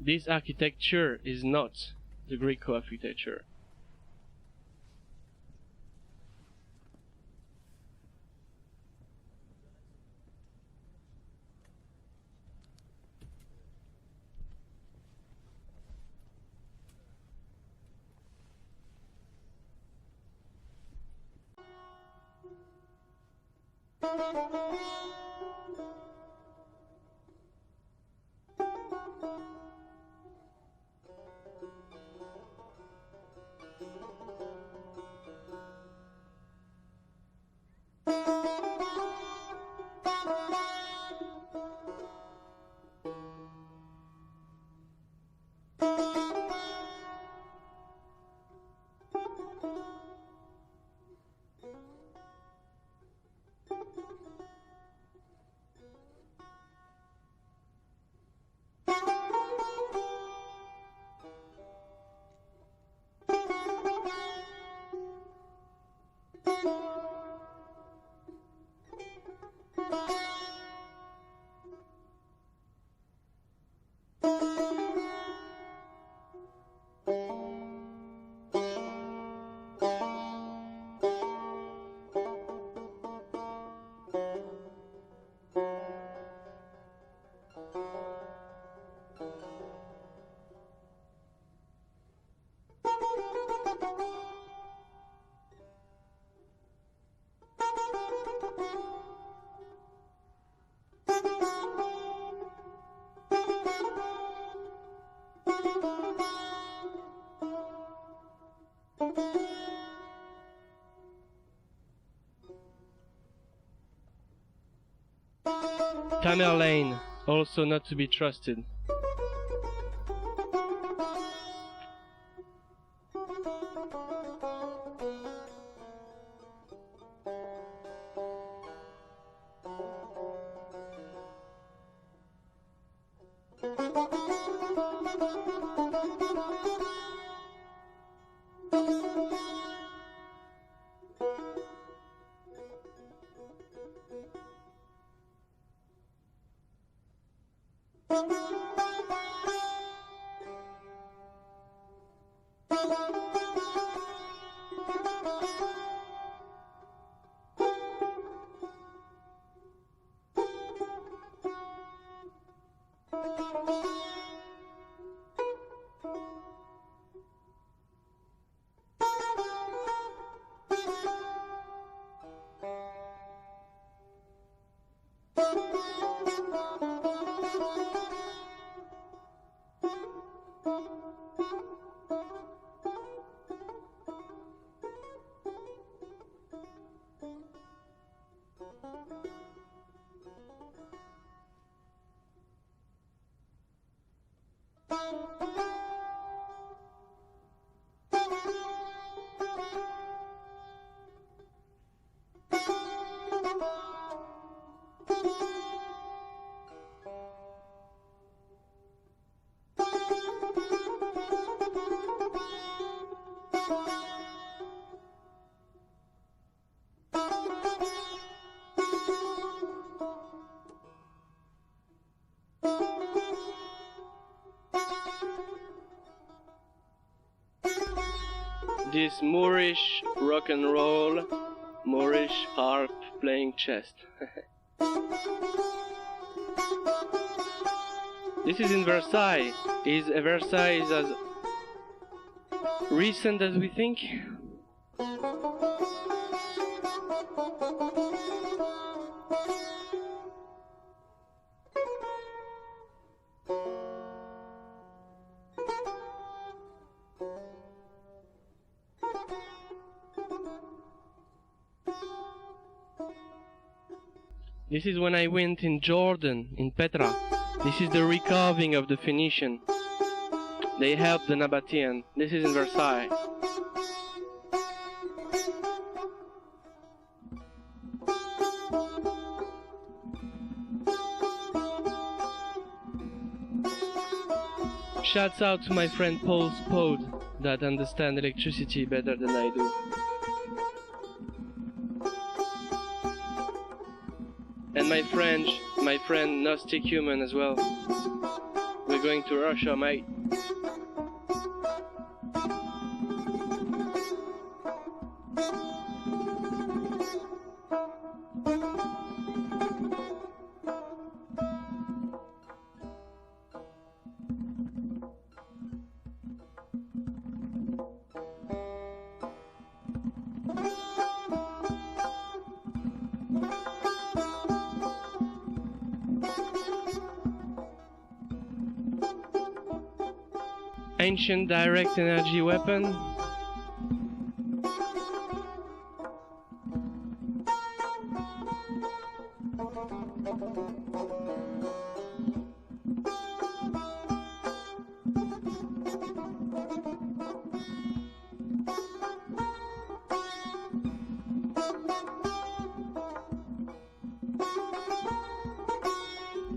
This architecture is not the Greek architecture. Tamerlane, also not to be trusted. This Moorish rock and roll, Moorish harp playing chest. This is in Versailles. Is Versailles as recent as we think? This is when I went in Jordan, in Petra. This is the recarving of the Fenitian. They helped the Nabatean. This is in Versailles. Shouts out to my friend Paul Spode that understand electricity better than I do. And my friend Gnostic Human as well. We're going to Russia, mate. Ancient direct energy weapon.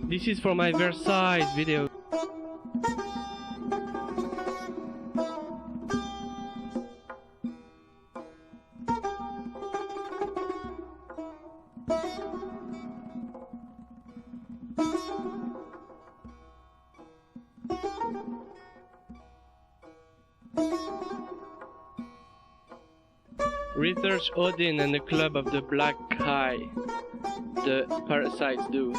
This is for my Versailles video. Research Odin and the Club of the Black Eye. The Parasites do.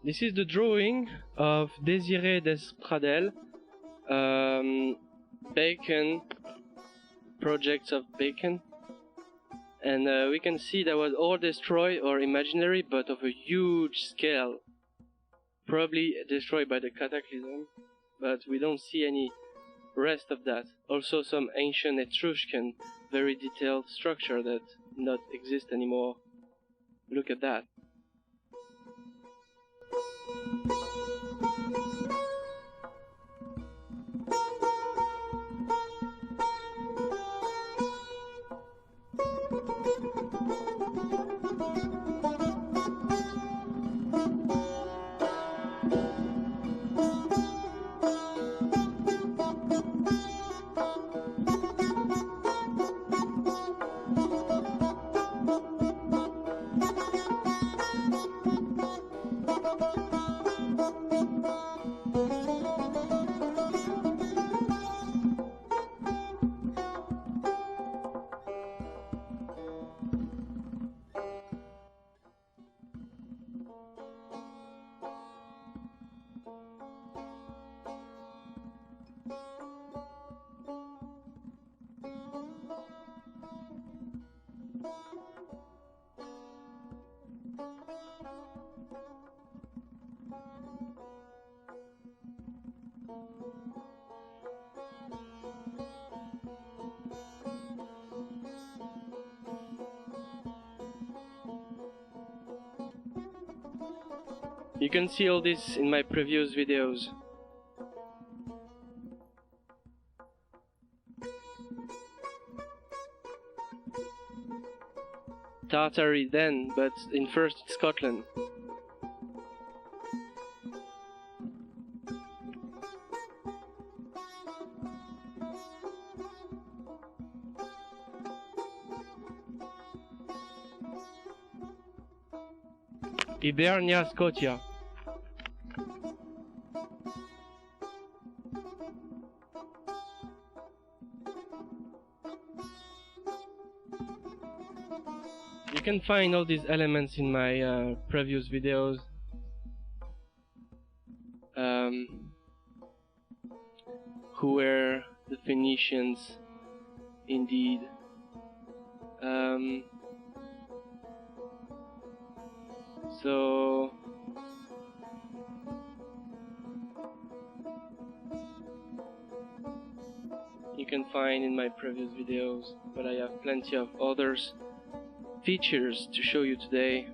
This is the drawing of Désiré Despradel. Bacon, projects of Bacon, and we can see that was all destroyed or imaginary, but of a huge scale, probably destroyed by the cataclysm, but we don't see any rest of that. Also some ancient Etruscan, very detailed structure that not exist anymore. Look at that. You can see all this in my previous videos. Tartary then, but in first Scotland. Hibernia, Scotia. You can find all these elements in my previous videos. Who were the Phoenicians, indeed. So you can find in my previous videos, but I have plenty of others features to show you today.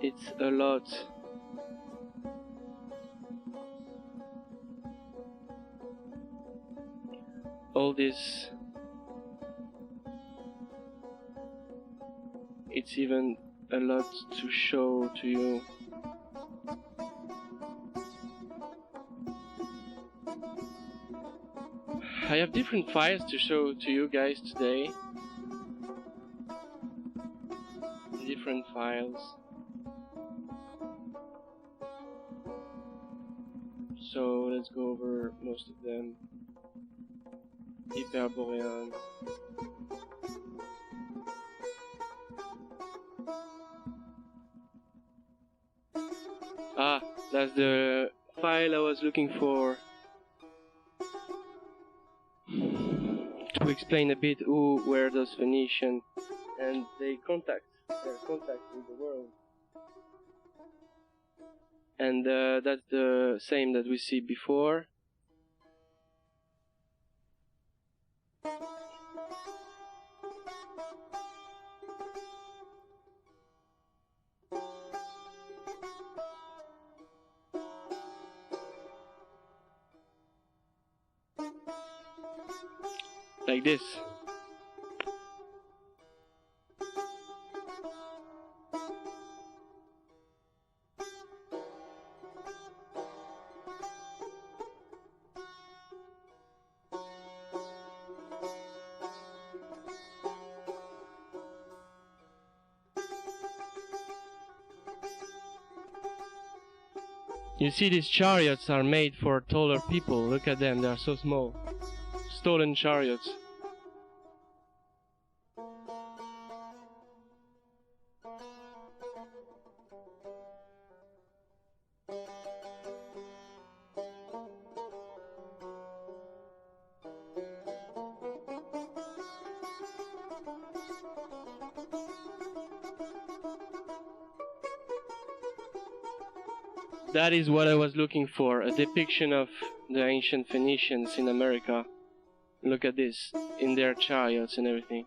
It's a lot. All this, it's even a lot to show to you. I have different files to show to you guys today. Different files. So let's go over most of them. Barbarians. Ah, that's the file I was looking for to explain a bit who were those Phoenicians and their contact with the world. And that's the same that we see before. Like this. You see, these chariots are made for taller people. Look at them, they are so small. Stolen chariots. That is what I was looking for, a depiction of the ancient Phoenicians in America. Look at this, in their chariots and everything.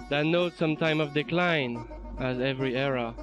That notes some time of decline, as every era.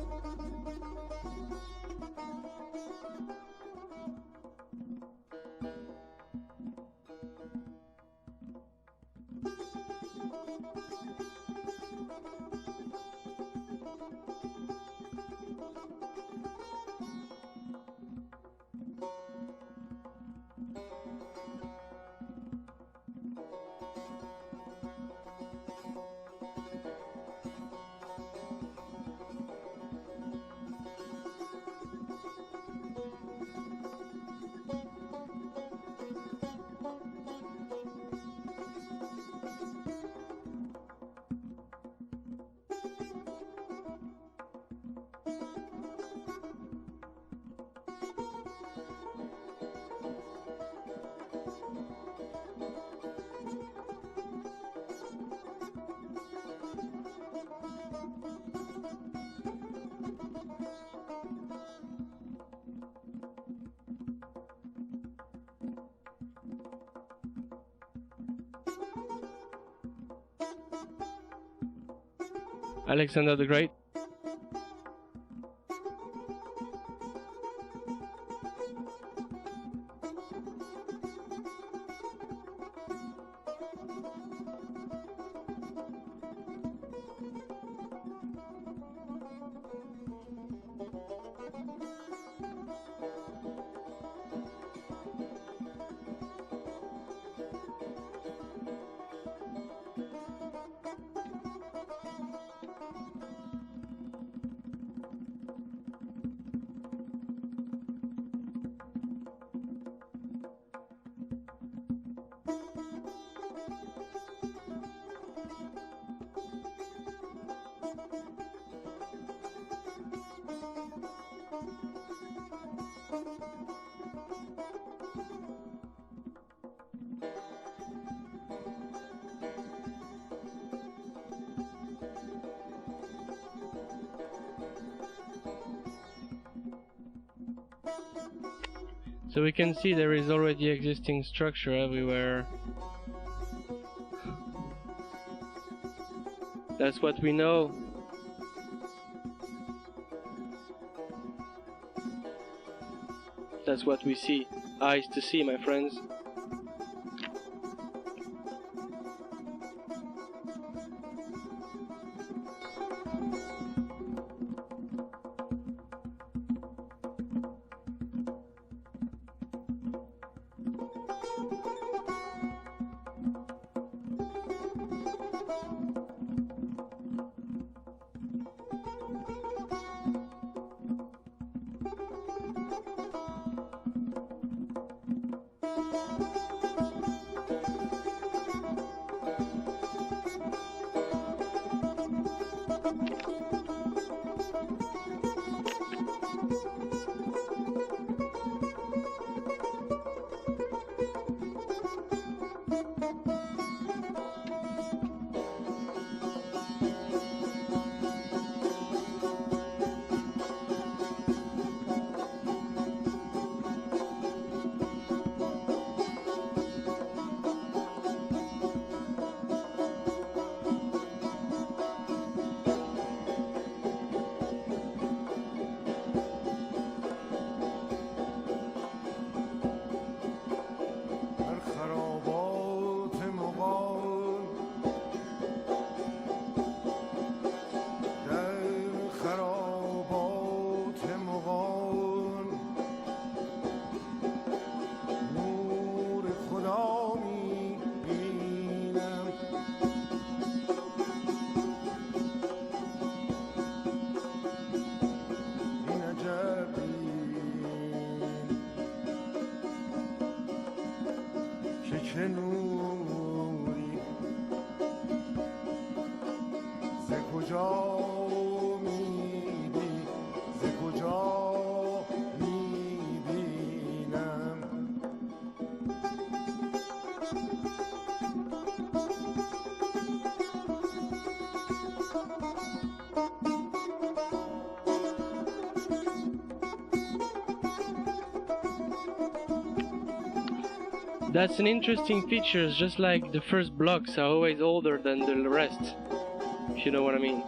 Alexander the Great. So we can see there is already existing structure everywhere. That's what we know. That's what we see. Eyes to see, my friends. That's an interesting feature, just like the first blocks are always older than the rest, if you know what I mean.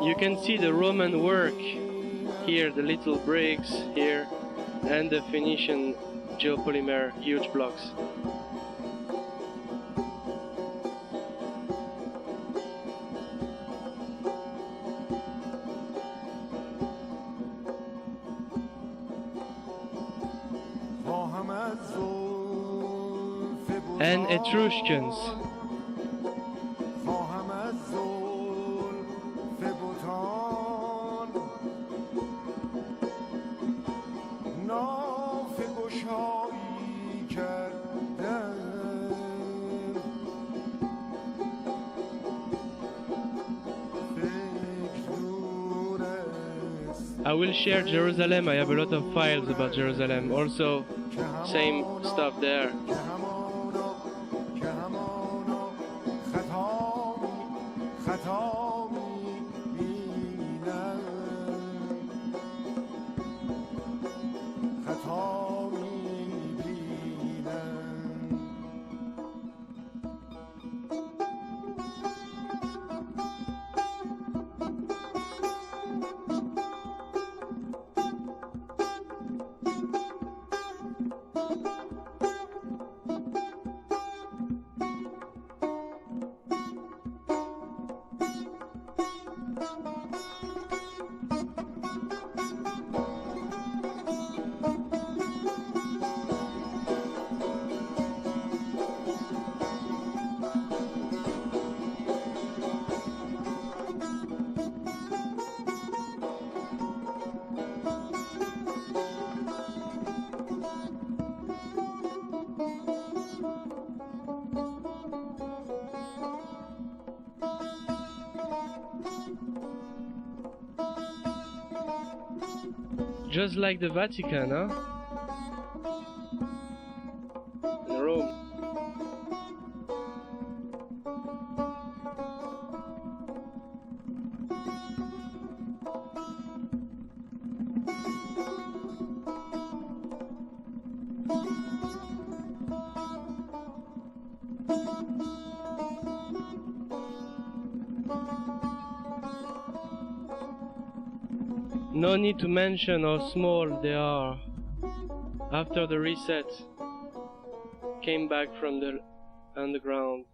You can see the Roman work here, the little bricks here, and the Phoenician geopolymer huge blocks. And Etruscans. I will share Jerusalem. I have a lot of files about Jerusalem. Also, same stuff there. Just like the Vatican, huh? In Rome. No need to mention how small they are. After the reset, came back from the underground.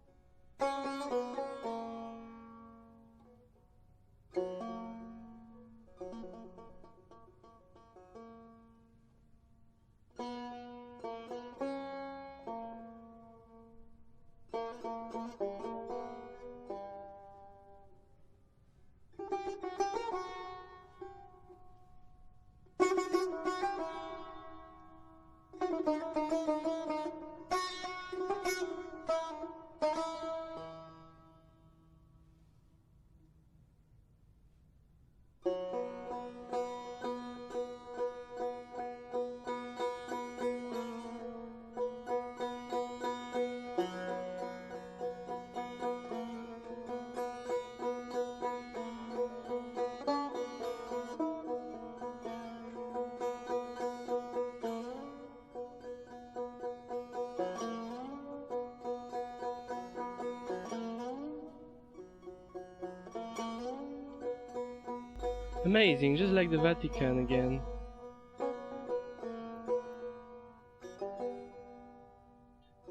Amazing, just like the Vatican again.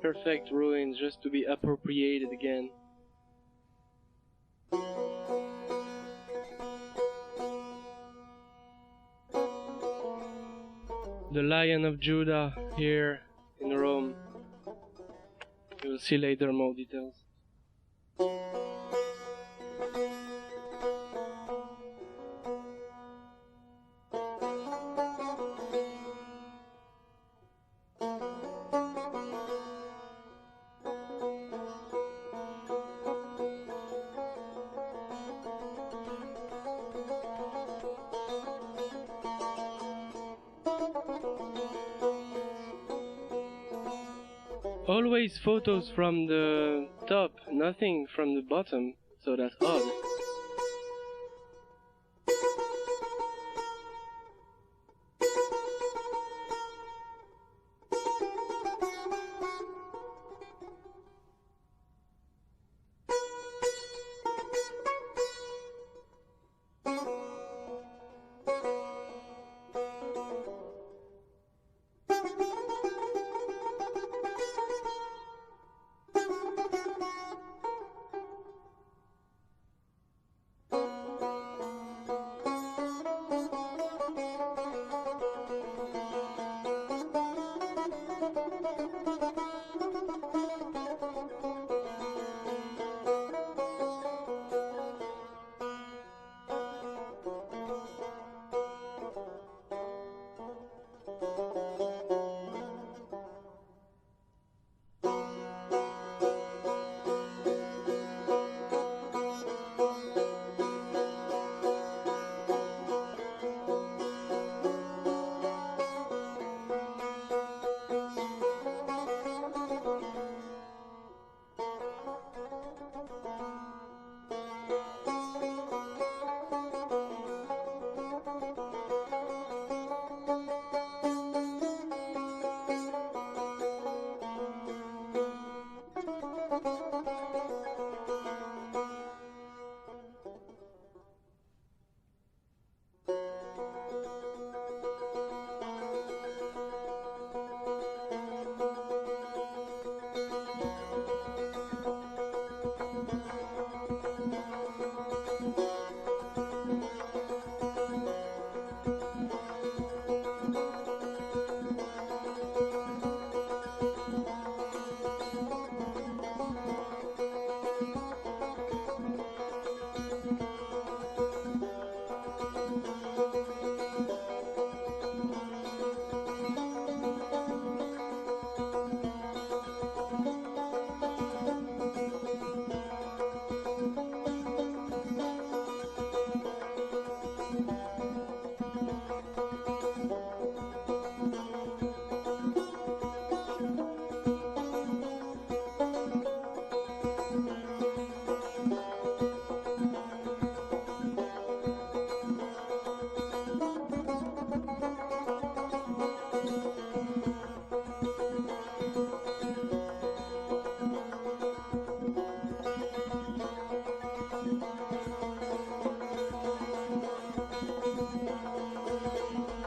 Perfect ruins just to be appropriated again. the Lion of Judah here in Rome. You will see later more details. Always photos from the top, nothing from the bottom, so that's odd.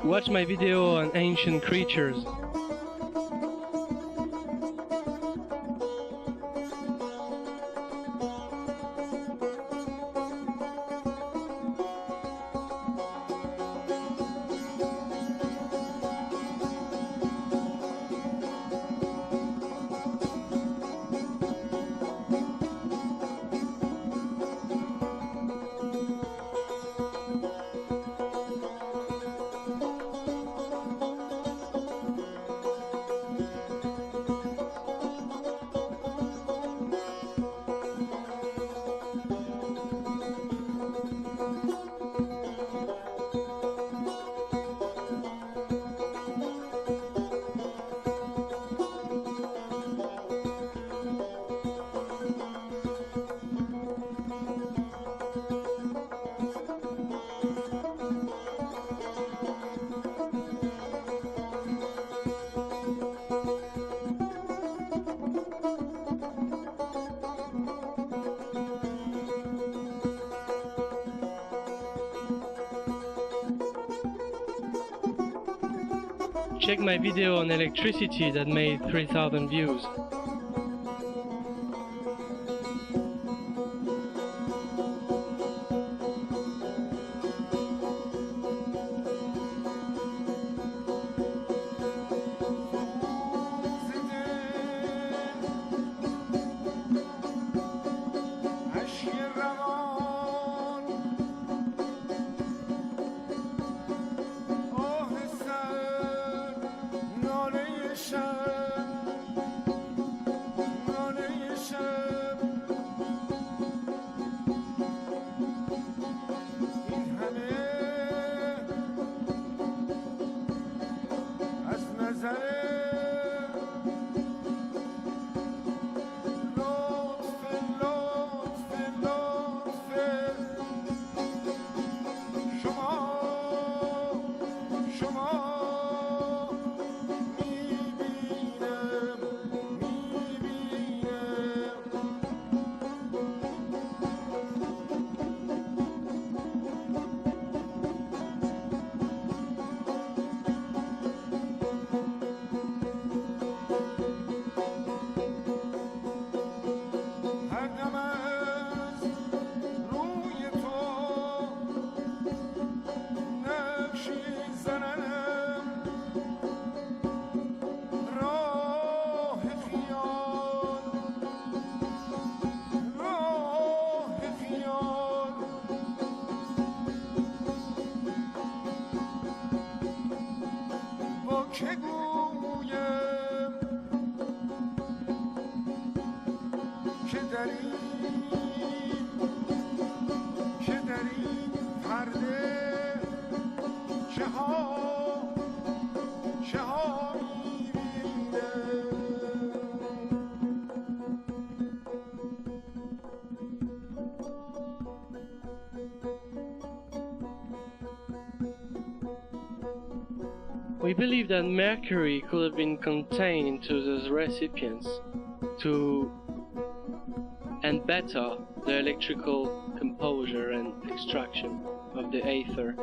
Watch my video on ancient creatures. Check my video on electricity that made 3,000 views.
که گویم که در این پرده چه ها
We believe that mercury could have been contained into those recipients to and better the electrical composure and extraction of the aether.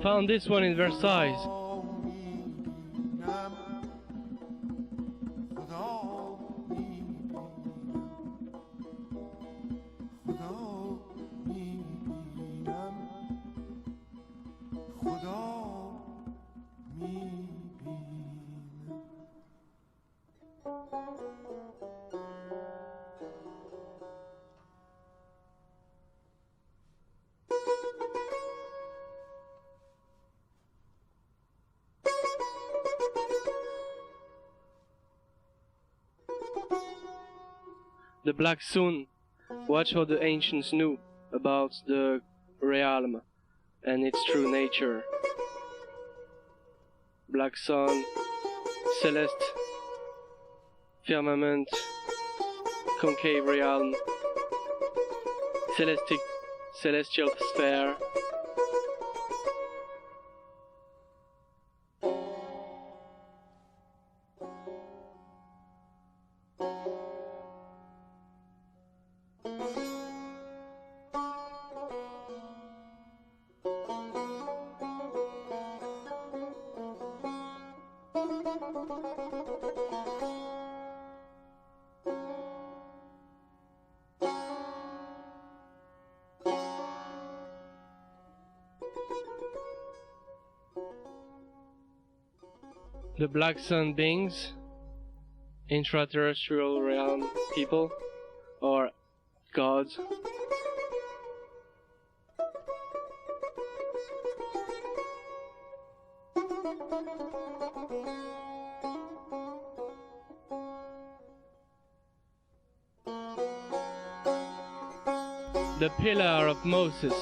Found this one in Versailles. The Black Sun. Watch how the ancients knew about the realm and its true nature. Black sun, celeste, firmament, concave realm, celestial sphere. The Black Sun beings, intraterrestrial realm people, or gods. The Pillar of Moses.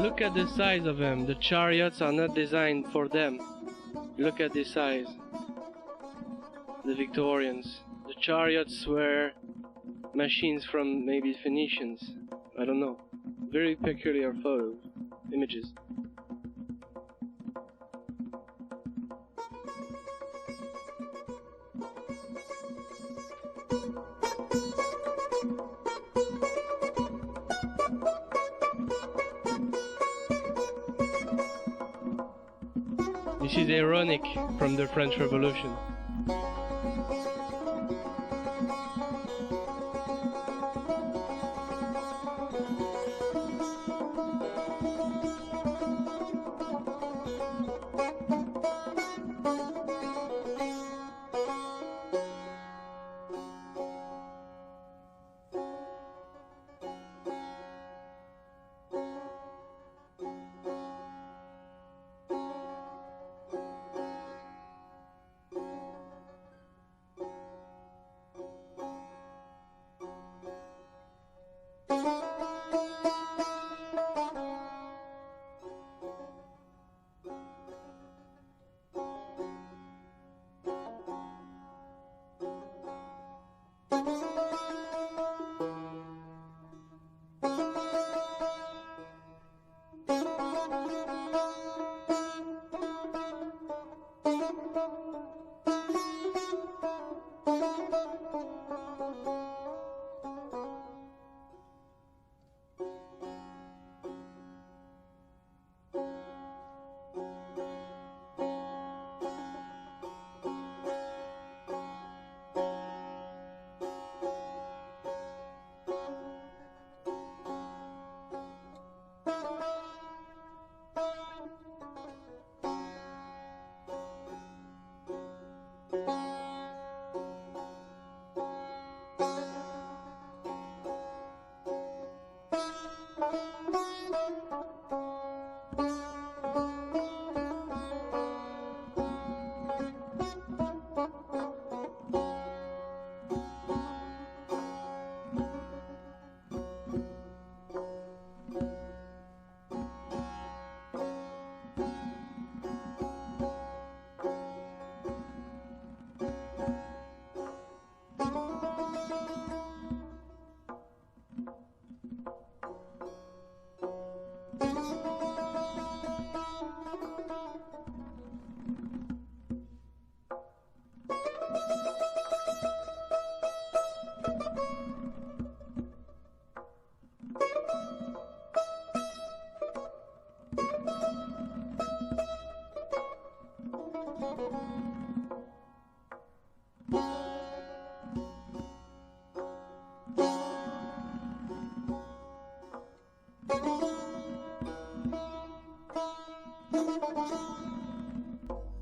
Look at the size of them. The chariots are not designed for them. Look at the size. The Victorians. The chariots were machines from maybe Phoenicians. I don't know. Very peculiar photos, images. This is ironic from the French Revolution.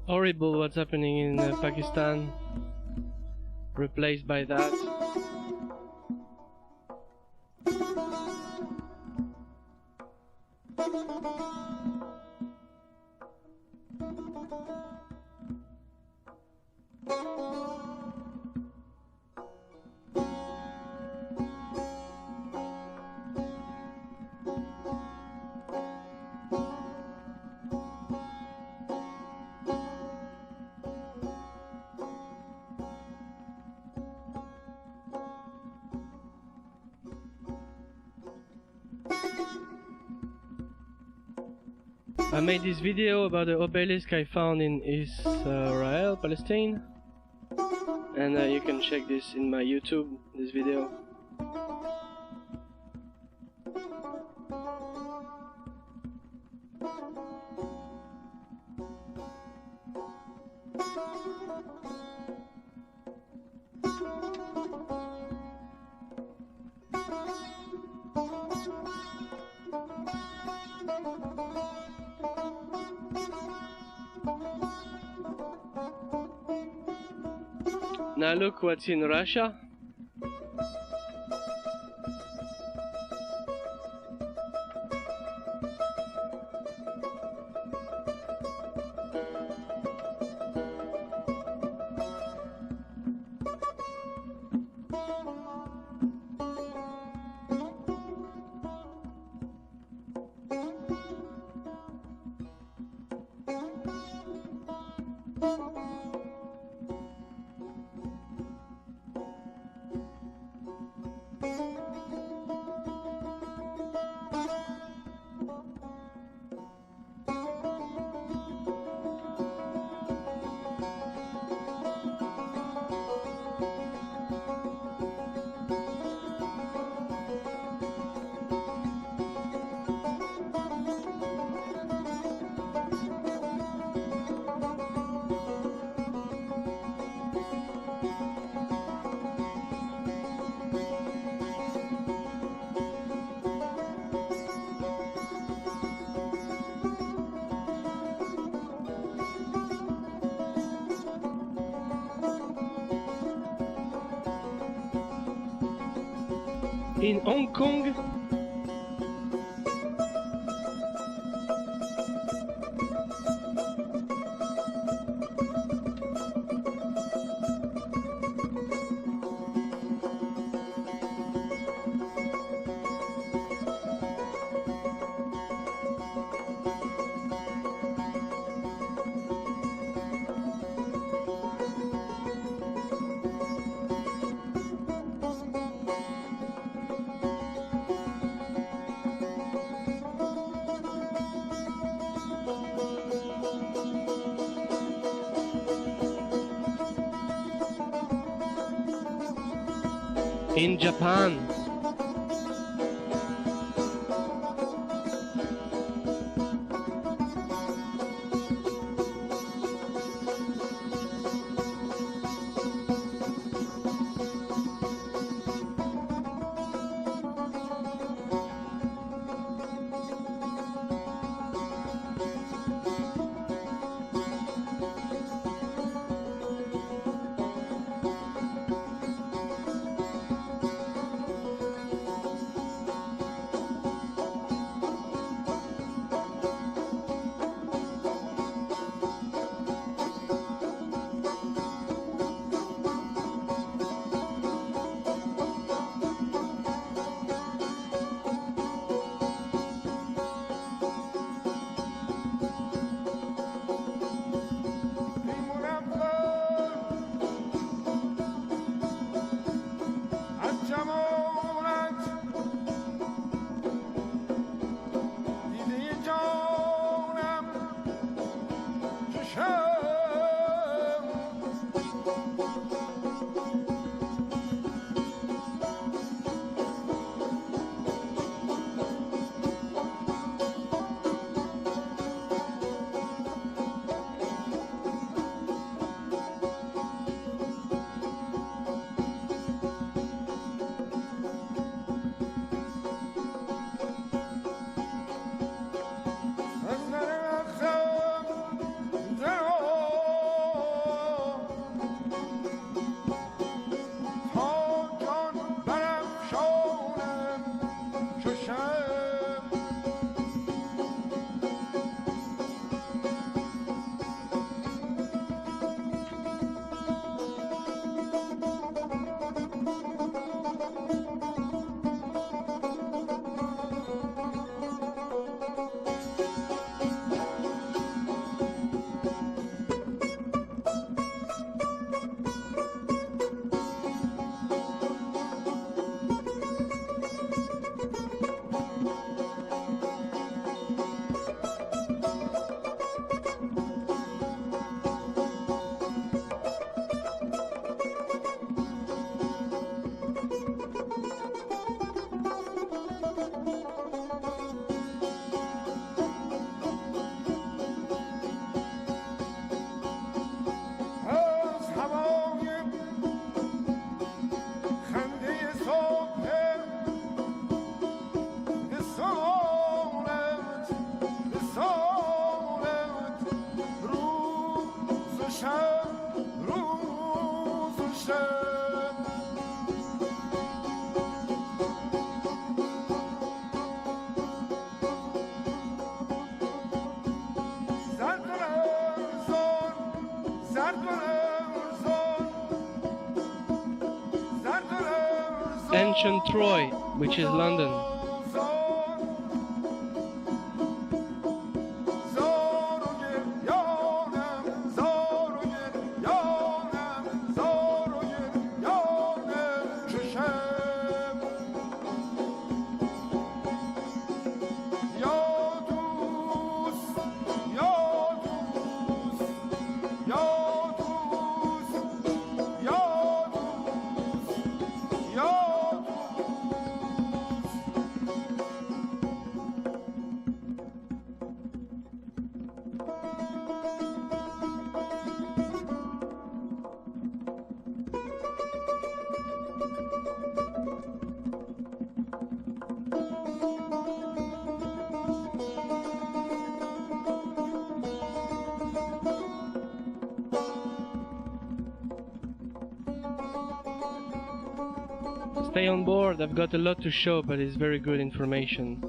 Horrible what's happening in Pakistan, replaced by that. I made this video about the obelisk I found in Israel, Palestine, and you can check this in my YouTube, this video. Now look what's in Russia. In Hong Kong, in Japan, ancient Troy, which is London. Stay on board, I've got a lot to show, but it's very good information.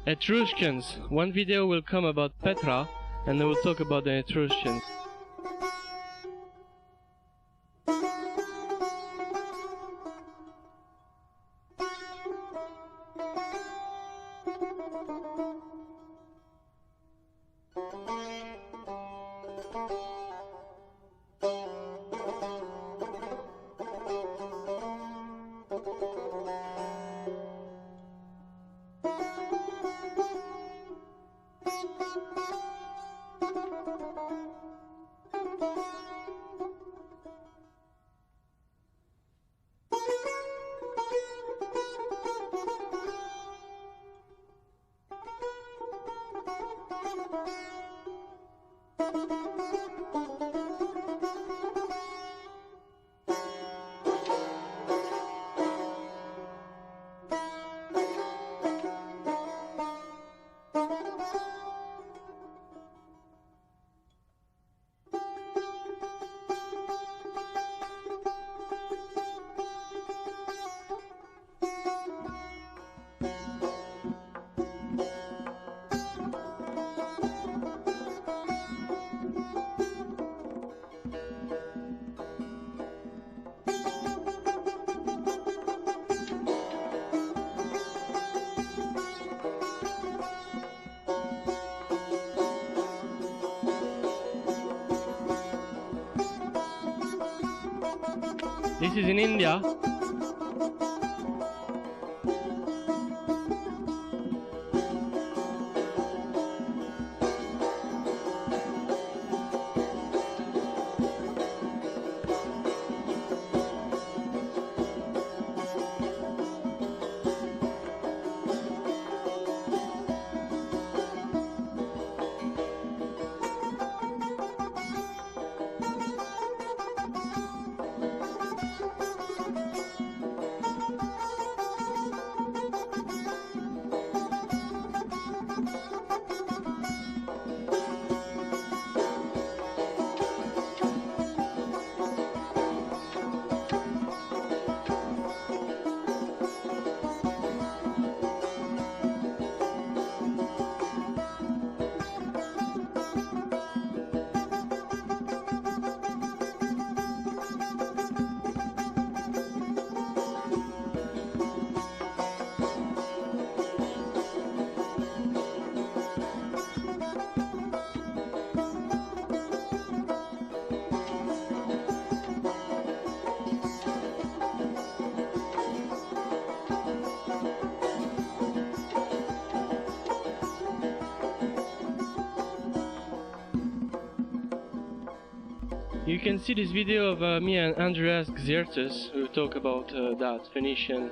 Etruscans. One video will come about Petra, and I will talk about the Etruscans. This is in India. You can see this video of me and Andreas Xerxes who talk about that Phoenician.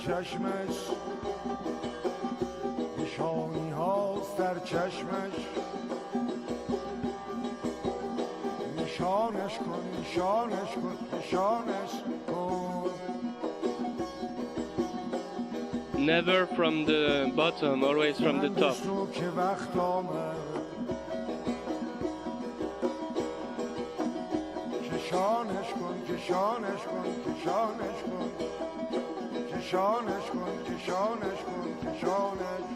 چشمش نشانی هاست در چشمش نشانش کن نشانش کن نشانش کن.
Never from the bottom, always from the top.
که وقت آمد کشانش کن کشانش کن کشانش کن کشانش کن کشانش کن کشانش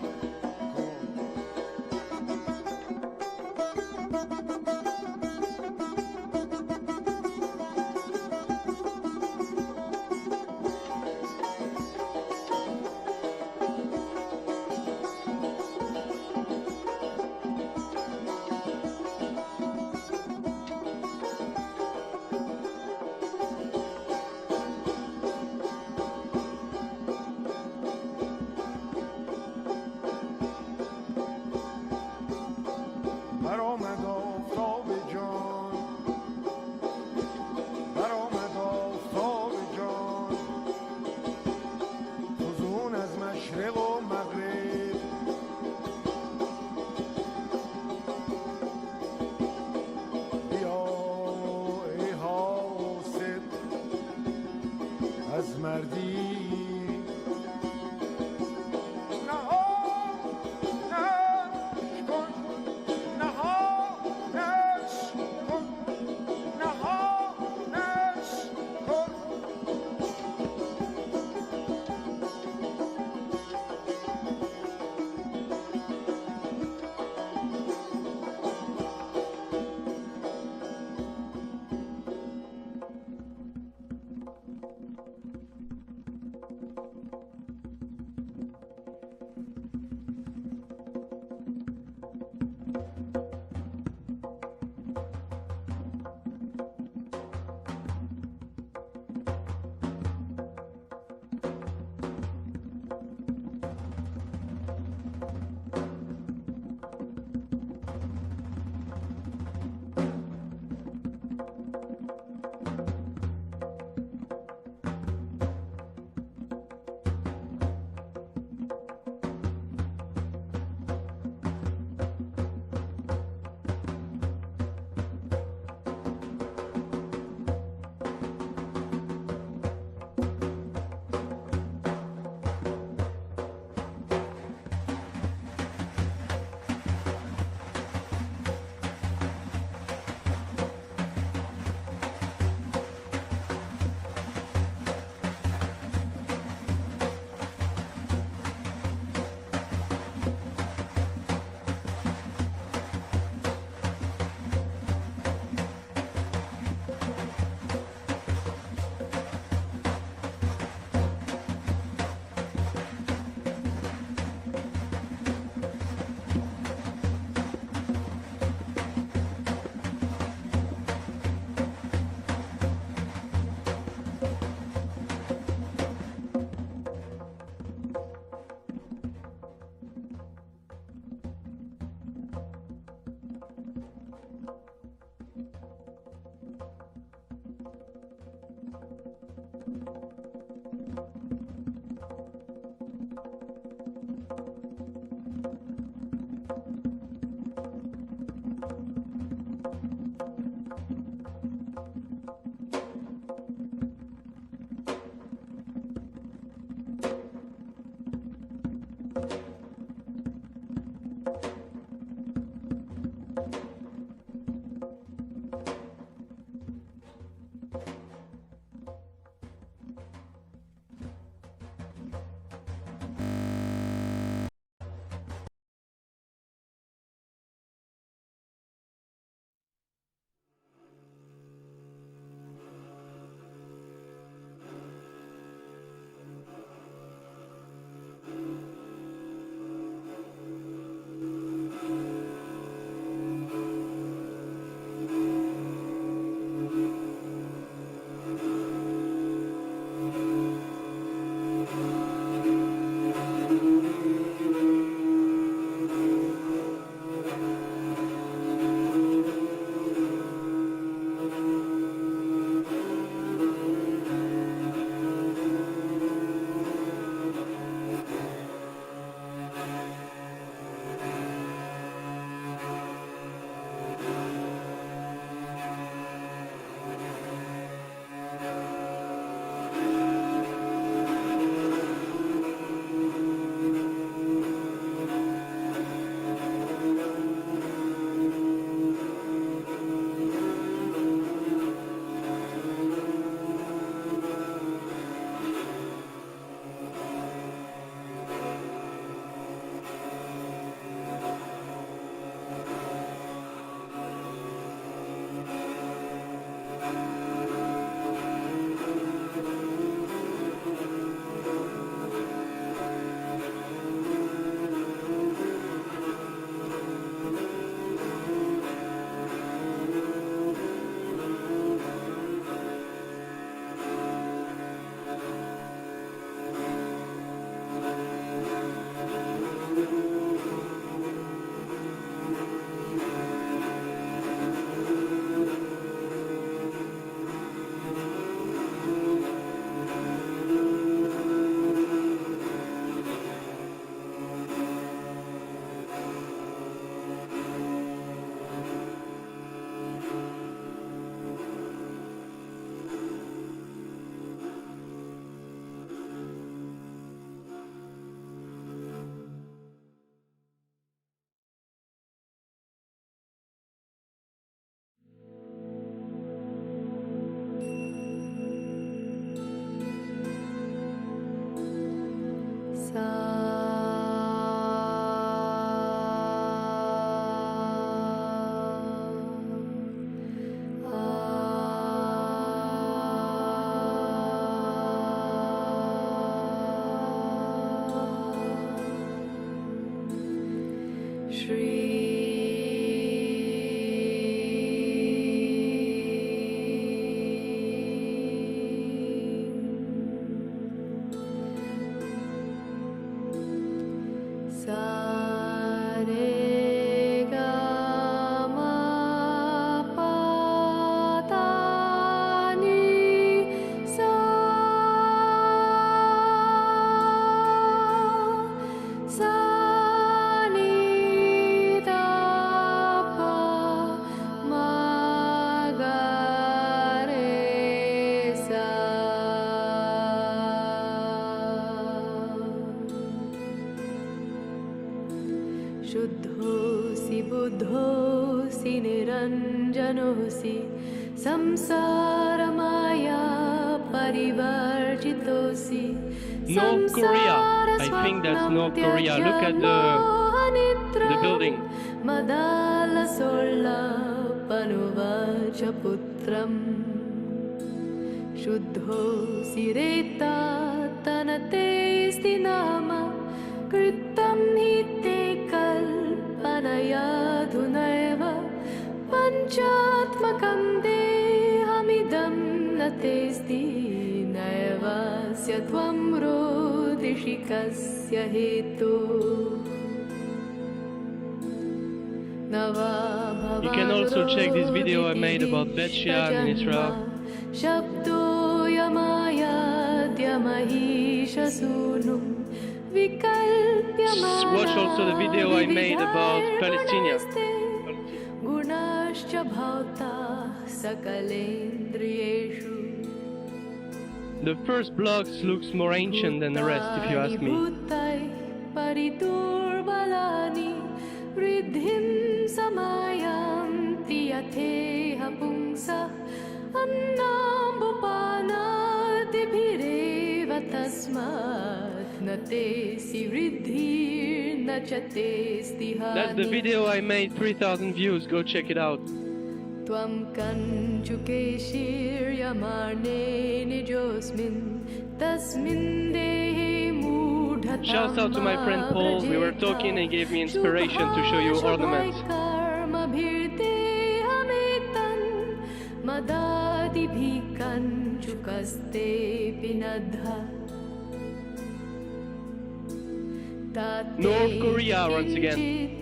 शुद्धोऽसि बुद्धोऽसि निरञ्जनोऽसि संसारमाया परिवर्जितोऽसि
North Korea. I think that's North Korea. Look at the building.
मदालसोल्लापनुवाच पुत्रम् शुद्धोऽसि रेतात्तनतेऽस्ति नाम कृतं हि ते कल्पनयाधुनैव पञ्चात्मकं देहमिदं न तेऽस्ति नैवास्य त्वं रोदिषि कस्य हेतु
You can also check this video I made about Bethshean in Israel. Watch also the video I made about Palestine. The first blocks looks more ancient than the rest, if you ask me. That's the video I made, 3,000 views, go check it out. Shouts out to my friend Paul, we were talking and he gave me inspiration to show you ornaments. North Korea once again.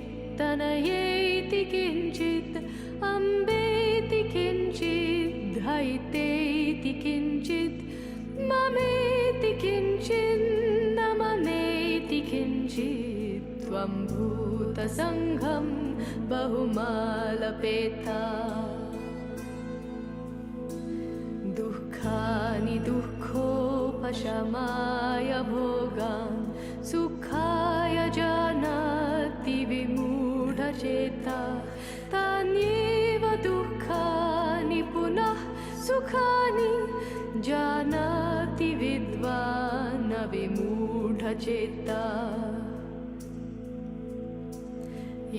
दुःखानि दुःखोपशमाय भोगान् सुखाय जानाति विमूढचेता तान्येव दुःखानि पुनः सुखानि जानाति विद्वान् विमूढचेता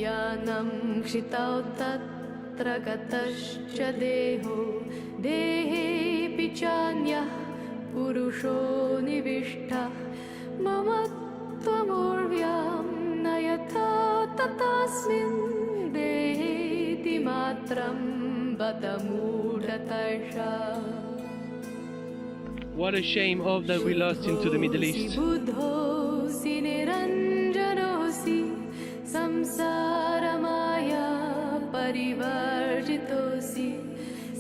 यानं क्षितौ तत्र गतश्च देहो देहेऽपि चान्यः पुरुषो निविष्टः मम त्वमूर्व्यां न यथा तथास्मिन् देहेति मात्रं बत मूढतर्षा.
What a shame all that we lost into the Middle East.
बुद्धोऽसि निरञ्जनोऽसि संसारमाया परिवर्जितोऽसि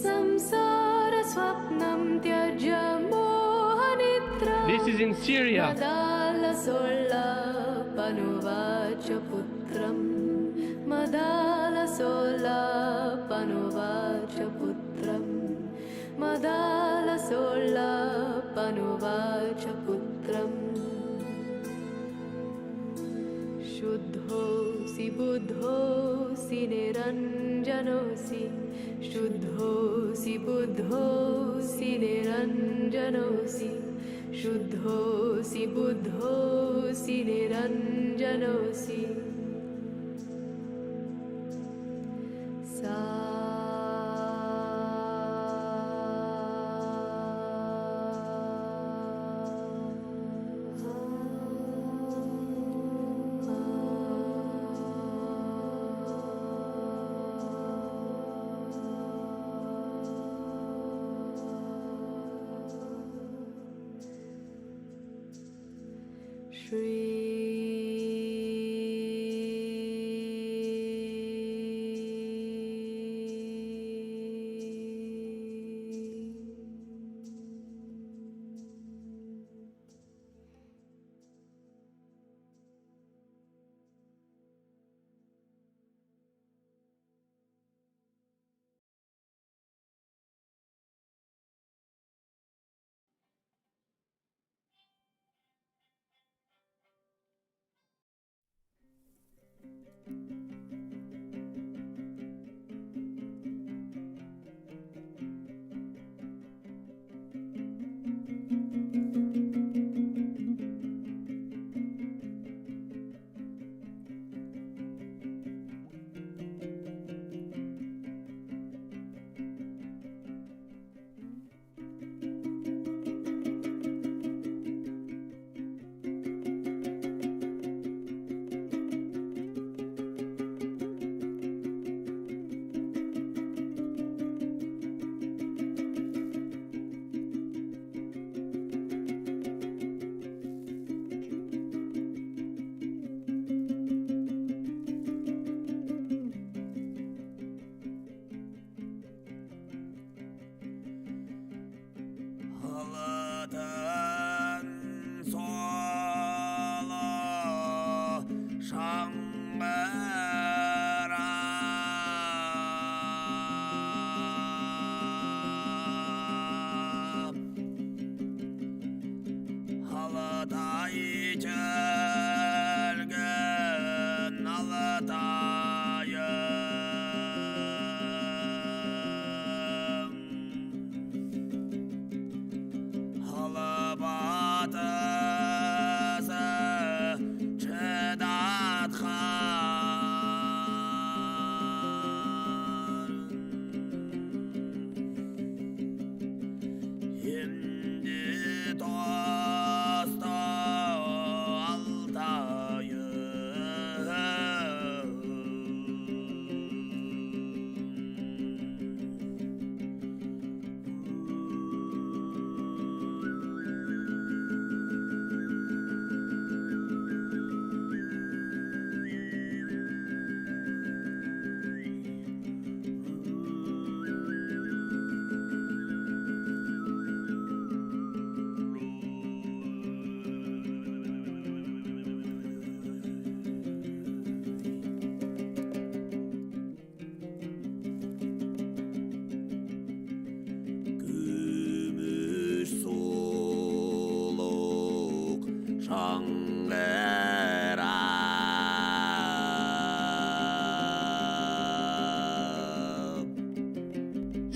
संसारस्वप्नं त्यज्य मोहनिद्रां.
This is in Syria.
मदालसोल्लापनुवाच पुत्रम् मदालसोल्लापनुवाच पुत्रम् मदालसोल्लापनुवाच पुत्रम् शुद्धोऽसि बुद्धोऽसि निरञ्जनोऽसि शुद्धोऽसि बुद्धोऽसि निरञ्जनोऽसि शुद्धोऽसि बुद्धोऽसि निरञ्जनोऽसि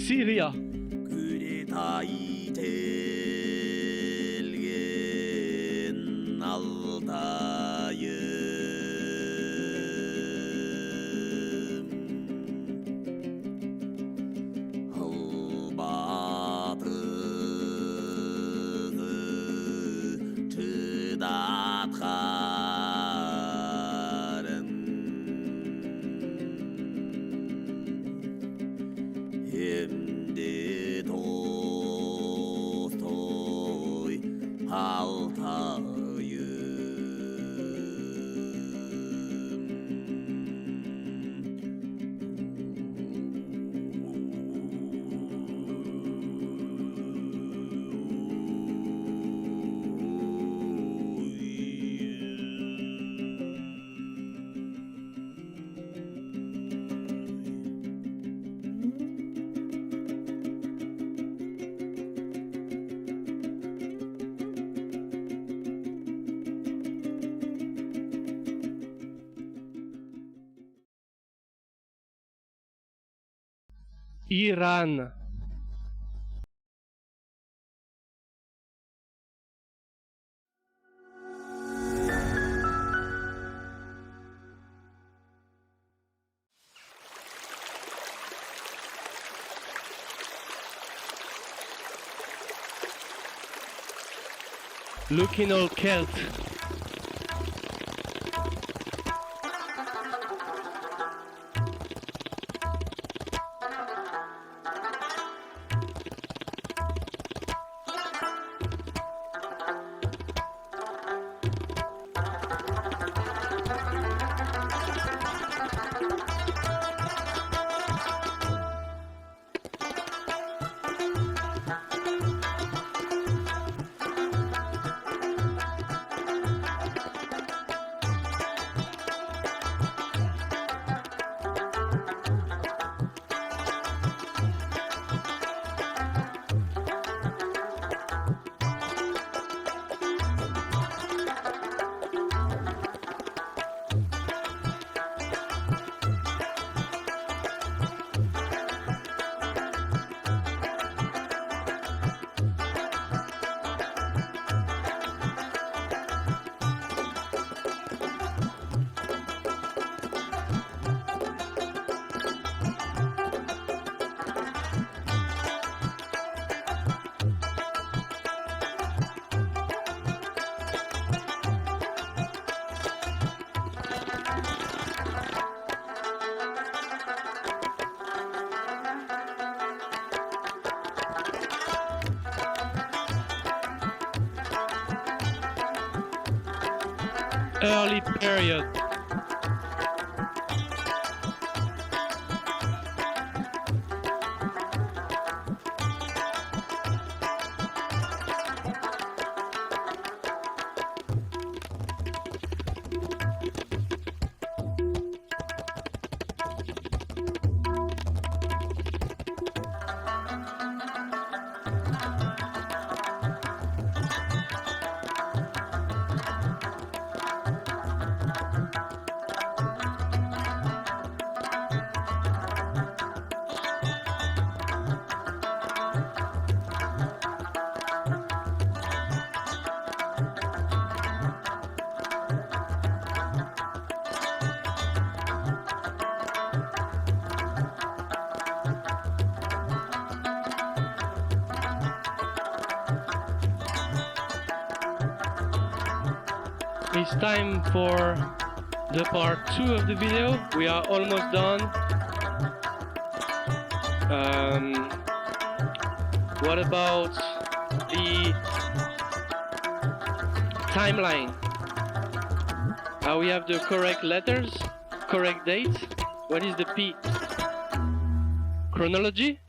Syria. Iran. Looking all Celt. Early period. it's time for the part 2 of the video. We are almost done. What about the timeline? We have the correct letters, correct dates. What is the P? Chronology?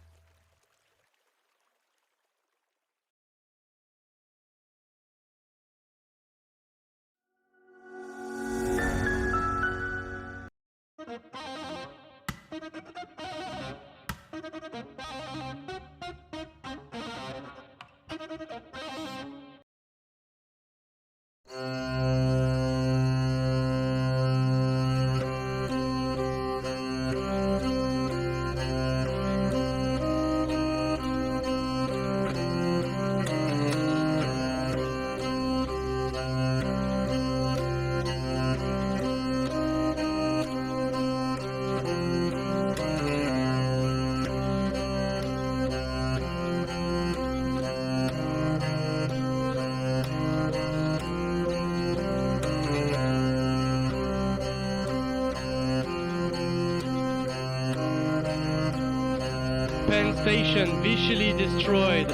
Penn Station visually destroyed.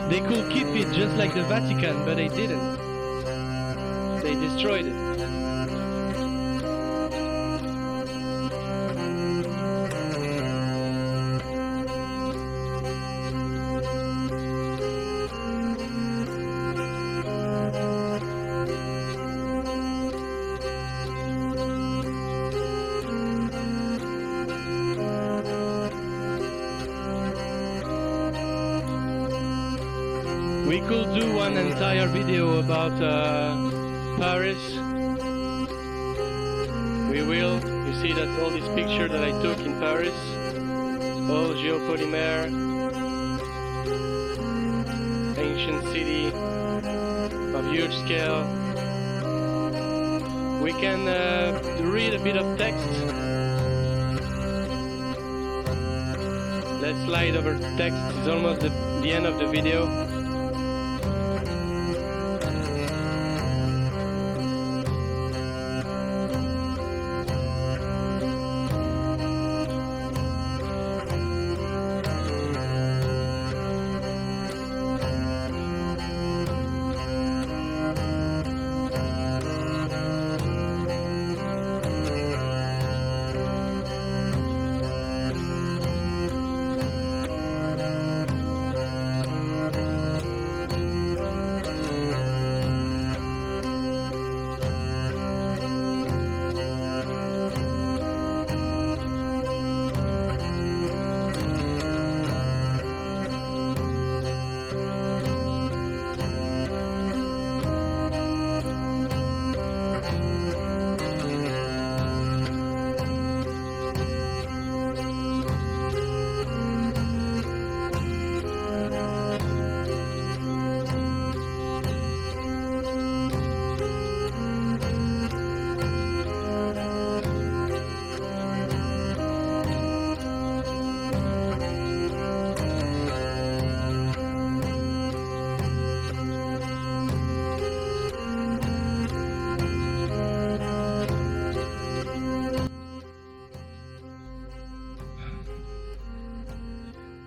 They could keep it just like the Vatican, but they didn't. They destroyed it. We could do one entire video about Paris. We will. You see that all these pictures that I took in Paris, all geopolymer, ancient city of huge scale. We can read a bit of text. Let's slide over text. It's almost the end of the video.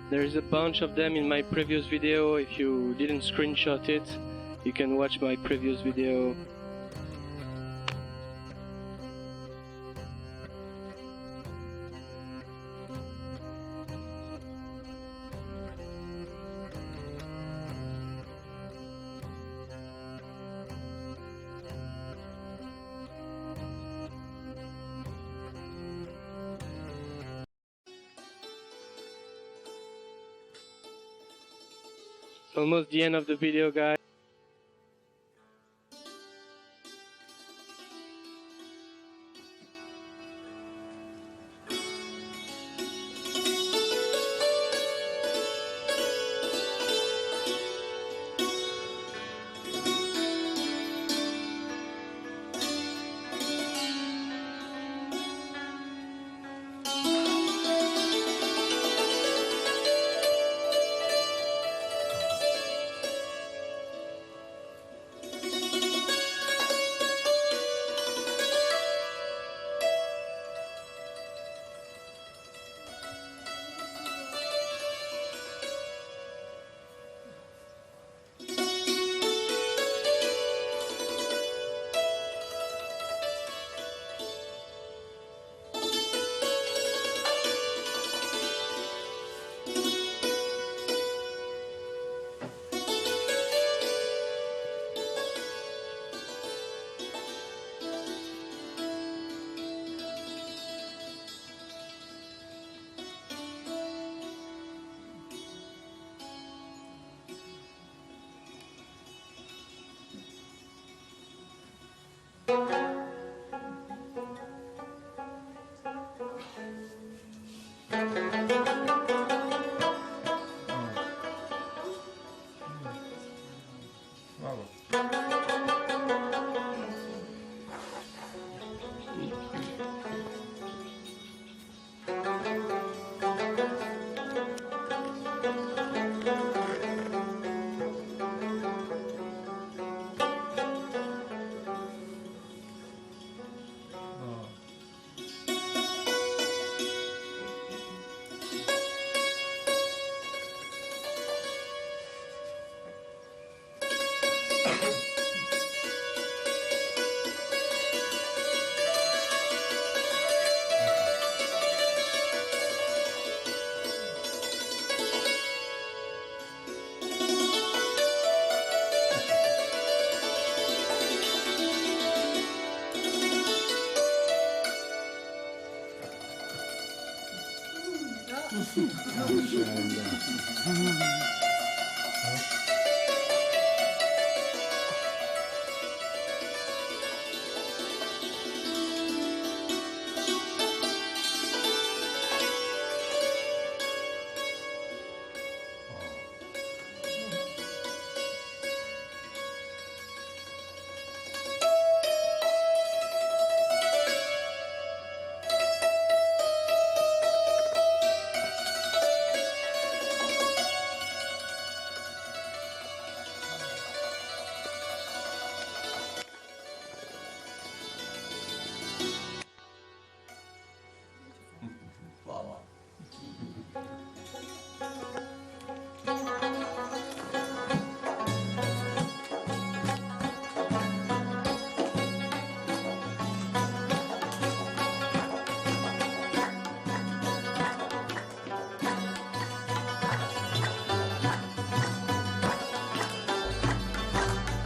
There's a bunch of them in my previous video. If you didn't screenshot it, you can watch my previous video. Almost the end of the video, guys.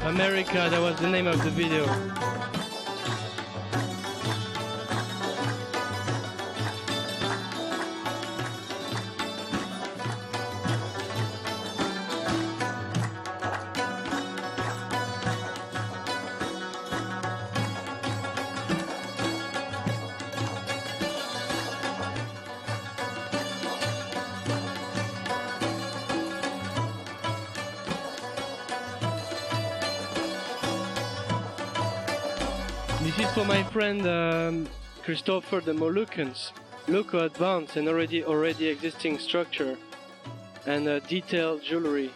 America, that was the name of the video. This is for my friend Christopher the Moluccans. Look how advanced and already existing structure and detailed jewelry.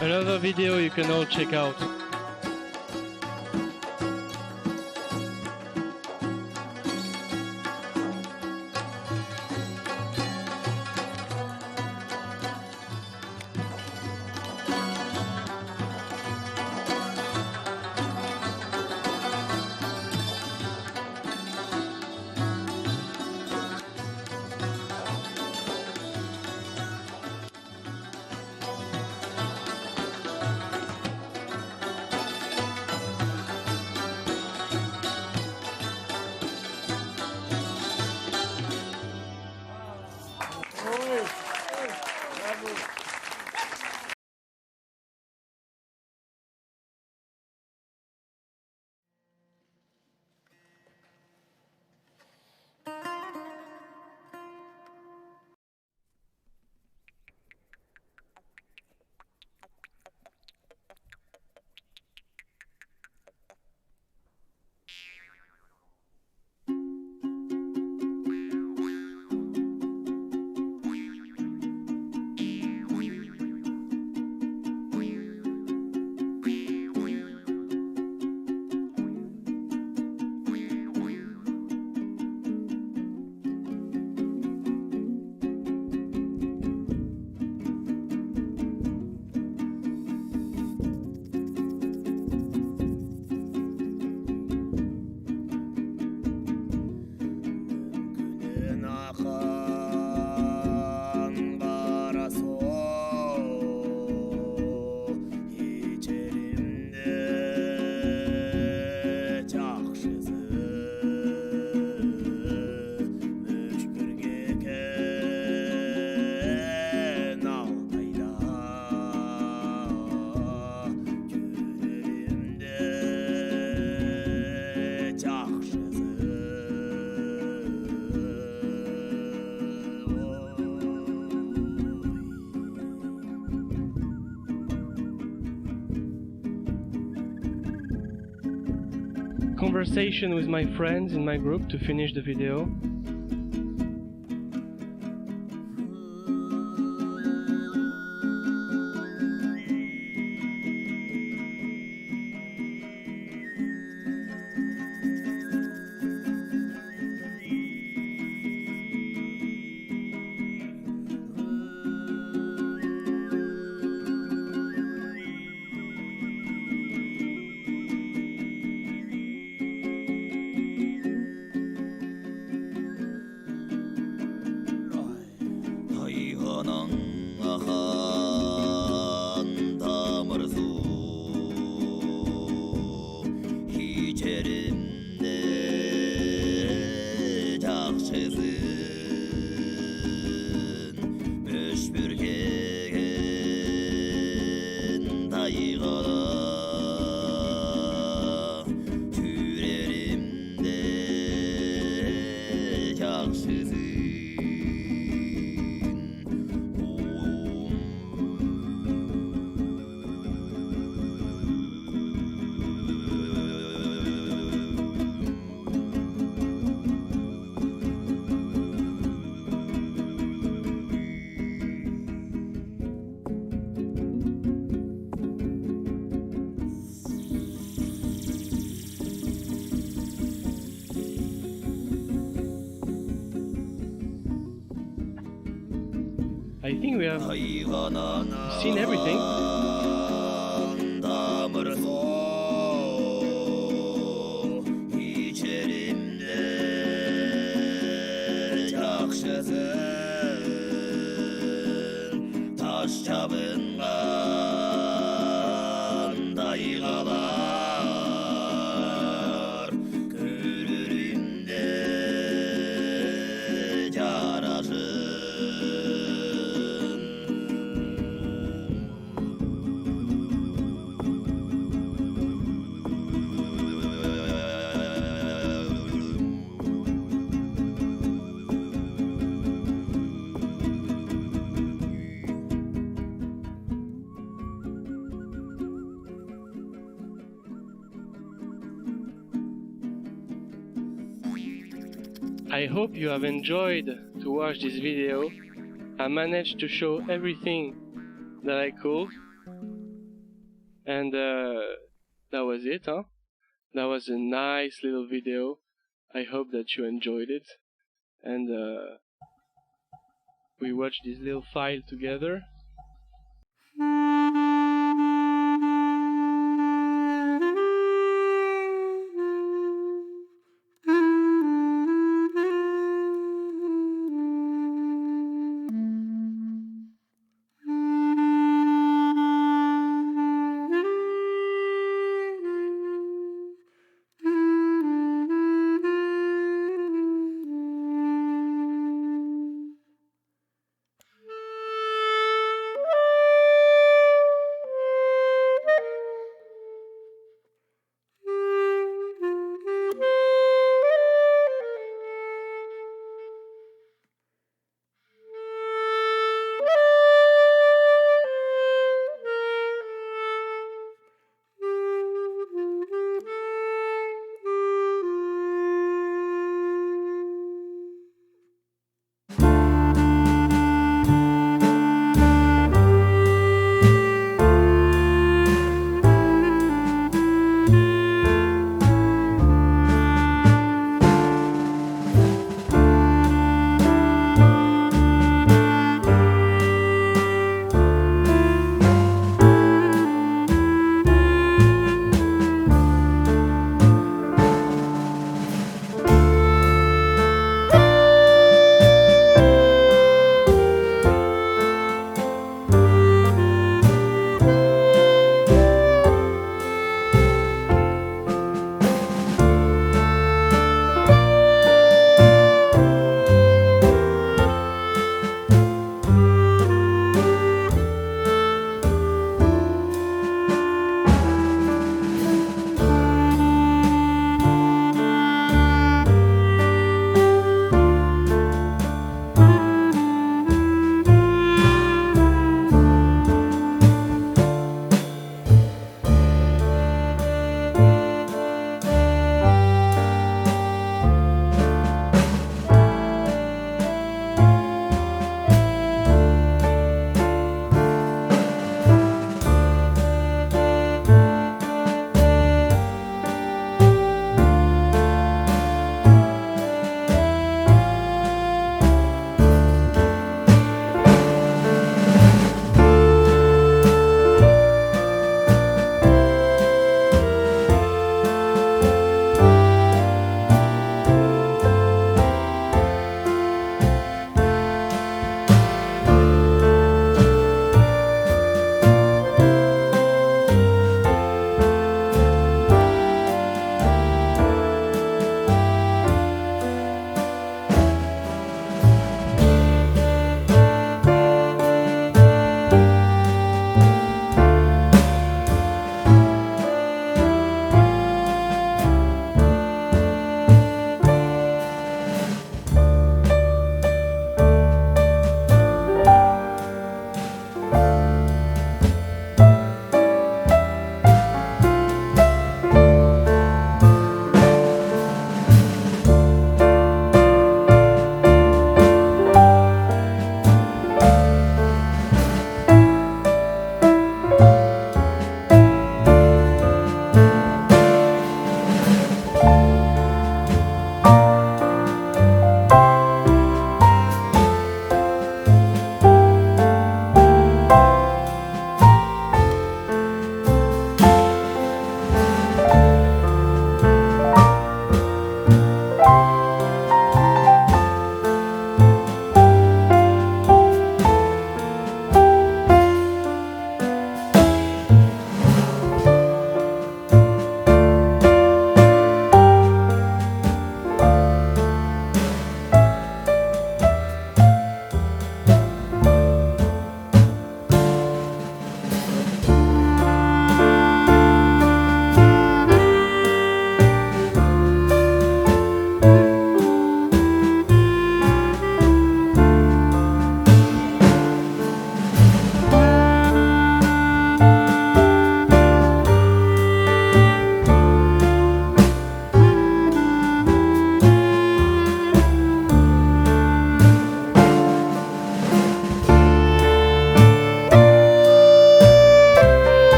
Another video you can all check out. Conversation with my friends in my group to finish the video. I think we have seen everything. I hope you have enjoyed to watch this video. I managed to show everything that I could. And that was it, huh? That was a nice little video. I hope that you enjoyed it. And we watched this little file together.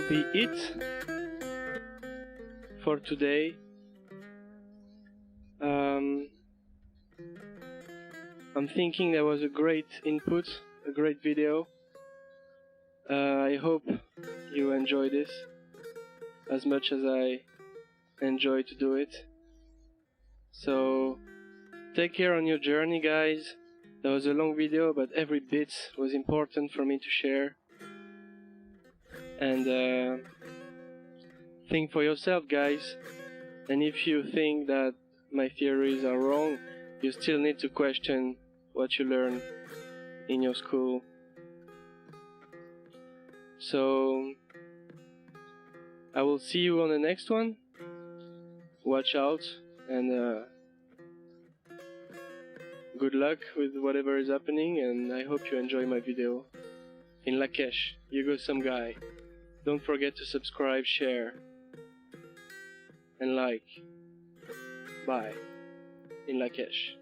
be it for today. I'm thinking that was a great input, a great video. I hope you enjoy this as much as I enjoy to do it. So take care on your journey, guys. That was a long video, but every bit was important for me to share. And think for yourself, guys. And if you think that my theories are wrong, you still need to question what you learn in your school. So I will see you on the next one. Watch out, and good luck with whatever is happening, and I hope you enjoy my video. In Lakesh, Hugo Someguy. Don't forget to subscribe, share, and like. Bye. In Lakesh.